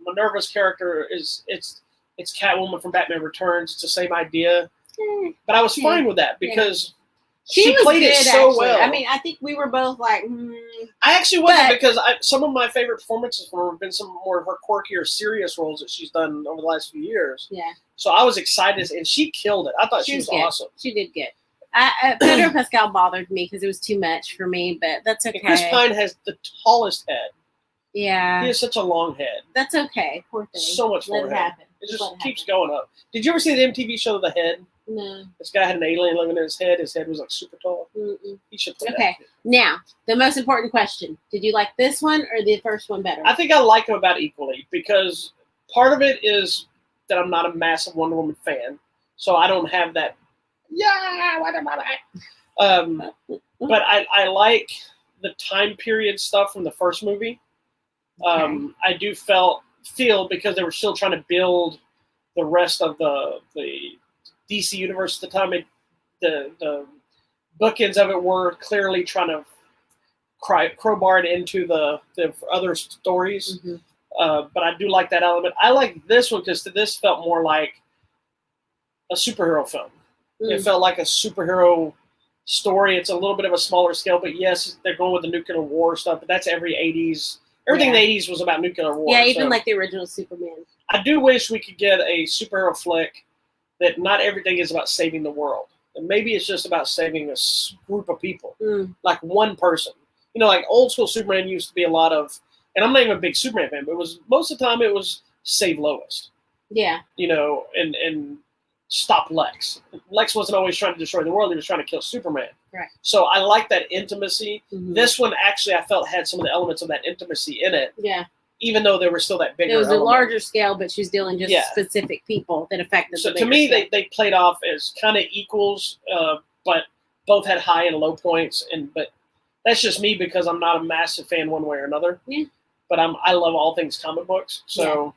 S2: Minerva's character it's Catwoman from Batman Returns. It's the same idea, but I was fine with that because she played it so well.
S1: I mean, I think we were both like,
S2: I actually wasn't because some of my favorite performances from her have been some more of her quirkier, serious roles that she's done over the last few years.
S1: Yeah.
S2: So I was excited, and she killed it. I thought she was awesome.
S1: She did good. Pedro Pascal bothered me because it was too much for me, but that's okay.
S2: And Chris Pine has the tallest head.
S1: Yeah.
S2: He has such a long head.
S1: That's okay. Poor thing.
S2: So much
S1: Let it happen.
S2: It just keeps going up. Did you ever see the MTV show The Head?
S1: No.
S2: This guy had an alien living in his head. His head was like super tall. He should play that.
S1: Okay. Now, the most important question. Did you like this one or the first one better?
S2: I think I like them about equally because part of it is that I'm not a massive Wonder Woman fan. So I don't have that, what about that? But I like the time period stuff from the first movie. Okay. I do feel because they were still trying to build the rest of the DC universe at the time. The bookends of it were clearly trying to crowbar it into the other stories. But I do like that element. I like this one because this felt more like a superhero film. It felt like a superhero story. It's a little bit of a smaller scale, but yes, they're going with the nuclear war stuff, but that's every 80s. Everything in the 80s was about nuclear war.
S1: Yeah, even like the original Superman.
S2: I do wish we could get a superhero flick that not everything is about saving the world. And maybe it's just about saving a group of people, like one person. Like old school Superman used to be a lot of, and I'm not even a big Superman fan, but it was most of the time it was save Lois.
S1: Yeah.
S2: And stop Lex. Lex wasn't always trying to destroy the world; he was trying to kill Superman.
S1: Right.
S2: So I like that intimacy.
S1: Mm-hmm.
S2: This one actually, I felt had some of the elements of that intimacy in it.
S1: Yeah.
S2: Even though there was still that bigger.
S1: It was
S2: element.
S1: a larger scale, but she's dealing just specific people that affected.
S2: So to me, they played off as kind of equals, but both had high and low points. But that's just me because I'm not a massive fan one way or another.
S1: Yeah.
S2: But I love all things comic books. So,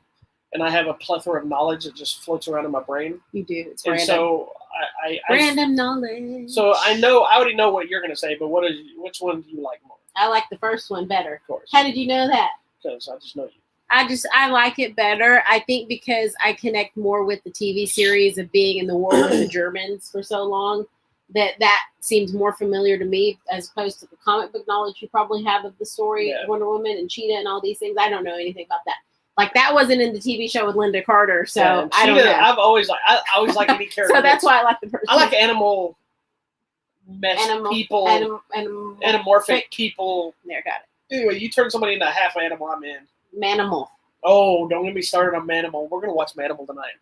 S2: and I have a plethora of knowledge that just floats around in my brain.
S1: You do. It's
S2: and
S1: random.
S2: So
S1: random knowledge.
S2: So I already know what you're going to say, but which one do you like more?
S1: I like the first one better.
S2: Of course.
S1: How did you know that?
S2: Because I just know you.
S1: I like it better. I think because I connect more with the TV series of being in the war with the Germans for so long, that seems more familiar to me as opposed to the comic book knowledge you probably have of the story of Wonder Woman and Cheetah and all these things. I don't know anything about that. Like that wasn't in the TV show with Linda Carter, so I don't know.
S2: I always like any character.
S1: So that's why I like the person.
S2: I like animal people, anamorphic people.
S1: There, got it.
S2: Anyway, you turn somebody into a half animal, I'm in.
S1: Manimal.
S2: Oh, don't get me started on Manimal. We're gonna watch Manimal tonight.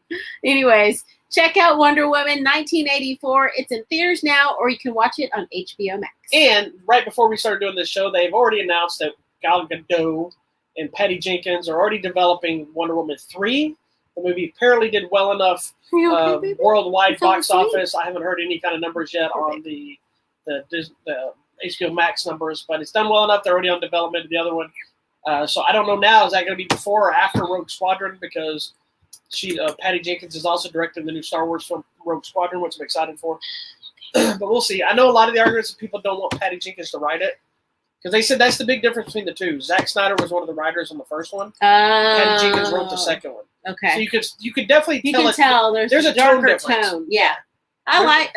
S1: Anyways, check out Wonder Woman 1984. It's in theaters now, or you can watch it on HBO Max.
S2: And right before we started doing this show, they've already announced that Gal Gadot and Patty Jenkins are already developing Wonder Woman 3. The movie apparently did well enough worldwide box office. I haven't heard any kind of numbers yet on the HBO Max numbers, but it's done well enough. They're already on development of the other one. So I don't know now, is that going to be before or after Rogue Squadron? Because Patty Jenkins is also directing the new Star Wars film Rogue Squadron, which I'm excited for. But we'll see. I know a lot of the arguments that people don't want Patty Jenkins to write it. Because they said that's the big difference between the two. Zack Snyder was one of the writers on the first one. Patty Jenkins wrote the second one.
S1: Okay.
S2: So you could definitely tell
S1: there's a darker
S2: tone.
S1: Yeah. I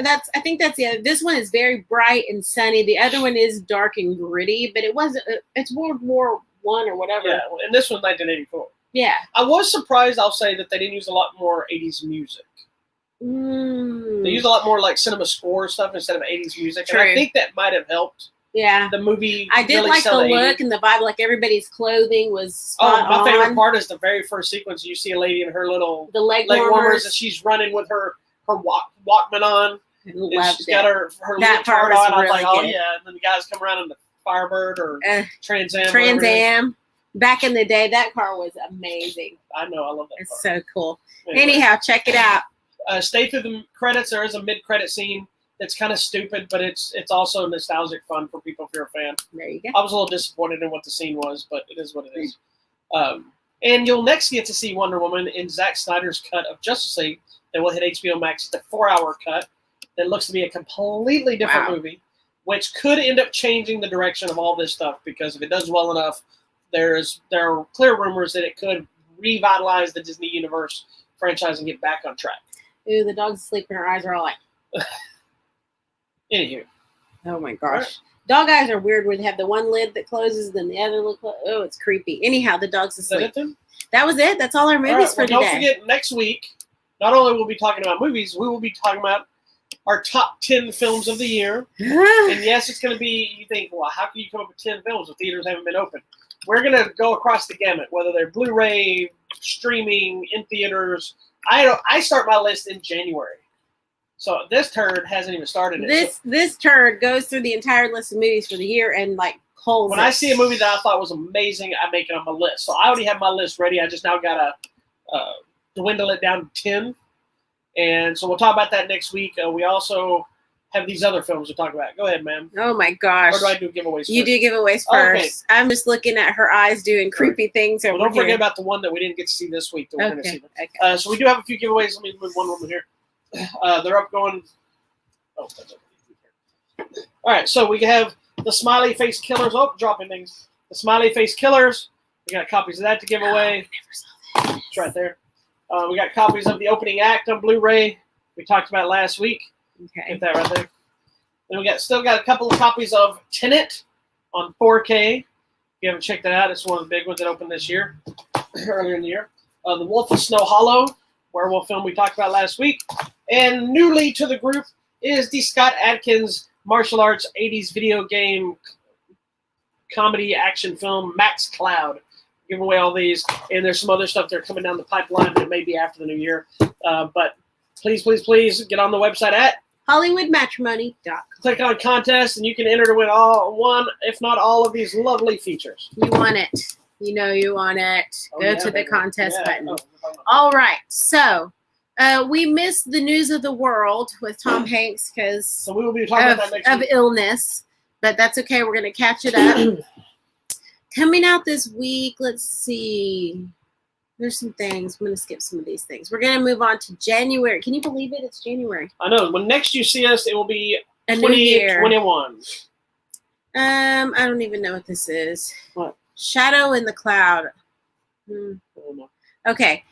S1: think that's the other. This one is very bright and sunny. The other one is dark and gritty, but it's World War I or whatever.
S2: Yeah, and this one's 1984.
S1: Yeah.
S2: I was surprised, I'll say, that they didn't use a lot more 80s music. They used a lot more like cinema score stuff instead of 80s music.
S1: True.
S2: And I think that might have helped.
S1: Yeah,
S2: the movie.
S1: I did
S2: really
S1: like the look
S2: 80s.
S1: and the vibe. Like everybody's clothing was spot
S2: my favorite
S1: on.
S2: part is the very first sequence. You see a lady in her little
S1: the leg
S2: warmers, and she's running with her Walkman on. And she's got her leotard on. I was like, oh yeah. And then the guys come around in the Firebird or Trans Am.
S1: Trans Am. Back in the day, that car was amazing.
S2: I know, I love that.
S1: It's
S2: car.
S1: so cool.
S2: Anyway,
S1: anyhow, check it out.
S2: Stay through the credits. There is a mid-credit scene. It's kind of stupid, but it's also nostalgic fun for people if you're a fan.
S1: There you go.
S2: I was a little disappointed in what the scene was, but it is what it is. And you'll next get to see Wonder Woman in Zack Snyder's cut of Justice League that will hit HBO Max. It's a 4-hour cut that looks to be a completely different movie, which could end up changing the direction of all this stuff because if it does well enough, there are clear rumors that it could revitalize the Disney Universe franchise and get back on track.
S1: Ooh, the dog's asleep and her eyes are all like...
S2: Anywho.
S1: Oh my gosh. Right. Dog eyes are weird where they have the one lid that closes, then the other lid closes. Oh, it's creepy. Anyhow, the dog's asleep. That was it. That's all our movies for today.
S2: Don't forget, next week, not only will we be talking about movies, we will be talking about our top 10 films of the year. And yes, it's going to be, you think, well, how can you come up with 10 films if theaters haven't been open? We're going to go across the gamut, whether they're Blu-ray, streaming, in theaters. I start my list in January. So this turd hasn't even started it.
S1: This turd goes through the entire list of movies for the year and like holds
S2: When I see a movie that I thought was amazing, I make it on my list. So I already have my list ready. I just now got to dwindle it down to 10. And so we'll talk about that next week. We also have these other films to talk about. Go ahead, ma'am.
S1: Oh, my gosh.
S2: Or do I do giveaways first?
S1: You do giveaways first. Okay. I'm just looking at her eyes doing creepy things over
S2: don't forget about the one that we didn't get to see this week that we're going to see.
S1: Okay.
S2: So we do have a few giveaways. Let me move one over here. They're up going. Oh, that's over. All right, so we have the Smiley Face Killers. Oh, dropping things. The Smiley Face Killers. We got copies of that to give away.
S1: I never saw that.
S2: It's right there. We got copies of the opening act on Blu-ray. We talked about last week.
S1: Okay.
S2: Get that right there. Then we still got a couple of copies of Tenet on 4K. If you haven't checked that out, it's one of the big ones that opened this year, earlier in the year. The Wolf of Snow Hollow, werewolf film we talked about last week. And newly to the group is the Scott Adkins martial arts 80s video game comedy action film Max Cloud. give away all these, and there's some other stuff that are coming down the pipeline that may be after the new year. But please get on the website at
S1: HollywoodMatrimony.com.
S2: click on contest, and you can enter to win one, if not all, of these lovely features.
S1: You want it. You know you want it. Go to the contest button.
S2: Oh.
S1: All right. So we missed the news of the world with Tom Hanks because
S2: So we will be talking about that next
S1: of
S2: week.
S1: illness, but that's okay. We're going to catch it up. Coming out this week, let's see. There's some things. I'm going to skip some of these things. We're going to move on to January. Can you believe it? It's January.
S2: I know. When next you see us, it will be
S1: A new year.
S2: 2021.
S1: I don't even know what this is.
S2: What?
S1: Shadow in the Cloud.
S2: I don't know.
S1: Okay.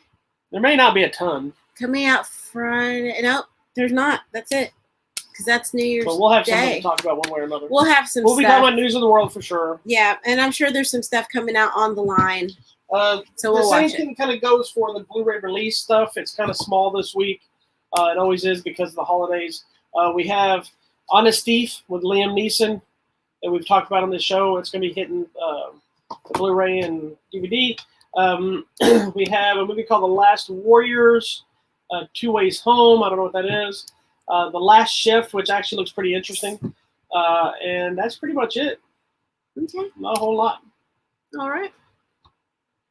S2: There may not be a ton,
S1: Coming out Friday. Nope, there's not. That's it. Because that's New Year's
S2: but we'll have something
S1: Day.
S2: to talk about one way or another.
S1: We'll have some
S2: We'll be
S1: stuff.
S2: talking about news of the world for sure.
S1: Yeah, and I'm sure there's some stuff coming out on the line. So
S2: The
S1: we'll
S2: same
S1: watch it.
S2: thing kind of goes for the Blu-ray release stuff. It's kind of small this week. It always is because of the holidays. We have Honest Thief with Liam Neeson that we've talked about on this show. It's going to be hitting the Blu-ray and DVD. We have a movie called The Last Warriors, Two Ways Home. I don't know what that is. The Last Shift, which actually looks pretty interesting. And that's pretty much it.
S1: Okay.
S2: Not a whole lot.
S1: All right.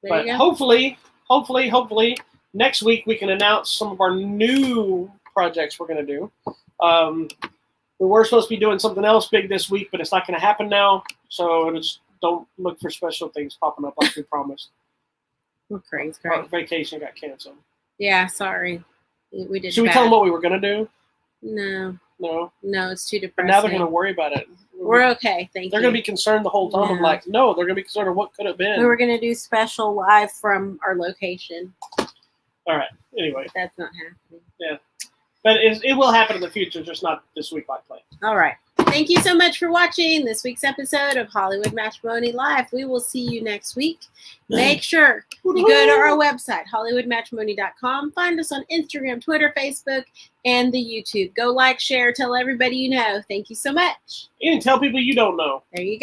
S1: There
S2: But
S1: you go.
S2: hopefully, next week we can announce some of our new projects we're going to do. We were supposed to be doing something else big this week, but it's not going to happen now. So just don't look for special things popping up like we promised.
S1: Okay,
S2: Our
S1: great.
S2: vacation got canceled.
S1: Yeah, sorry. We did
S2: Should we
S1: bad.
S2: tell them what we were going to do?
S1: No,
S2: No.
S1: it's too
S2: But
S1: depressing.
S2: now they're going to worry about it.
S1: We're okay, thank
S2: They're
S1: you.
S2: going to be concerned the whole time. I'm
S1: Yeah.
S2: like, no, they're going to be concerned of what could have been.
S1: We were going to do special live from our location.
S2: All right. Anyway,
S1: That's not happening.
S2: but it will happen in the future, just not this week like play.
S1: All right. Thank you so much for watching this week's episode of Hollywood Matrimony Live. We will see you next week. Make sure you go to our website, HollywoodMatrimony.com. Find us on Instagram, Twitter, Facebook, and the YouTube. Go like, share, tell everybody you know. Thank you so much.
S2: And tell people you don't know.
S1: There you go.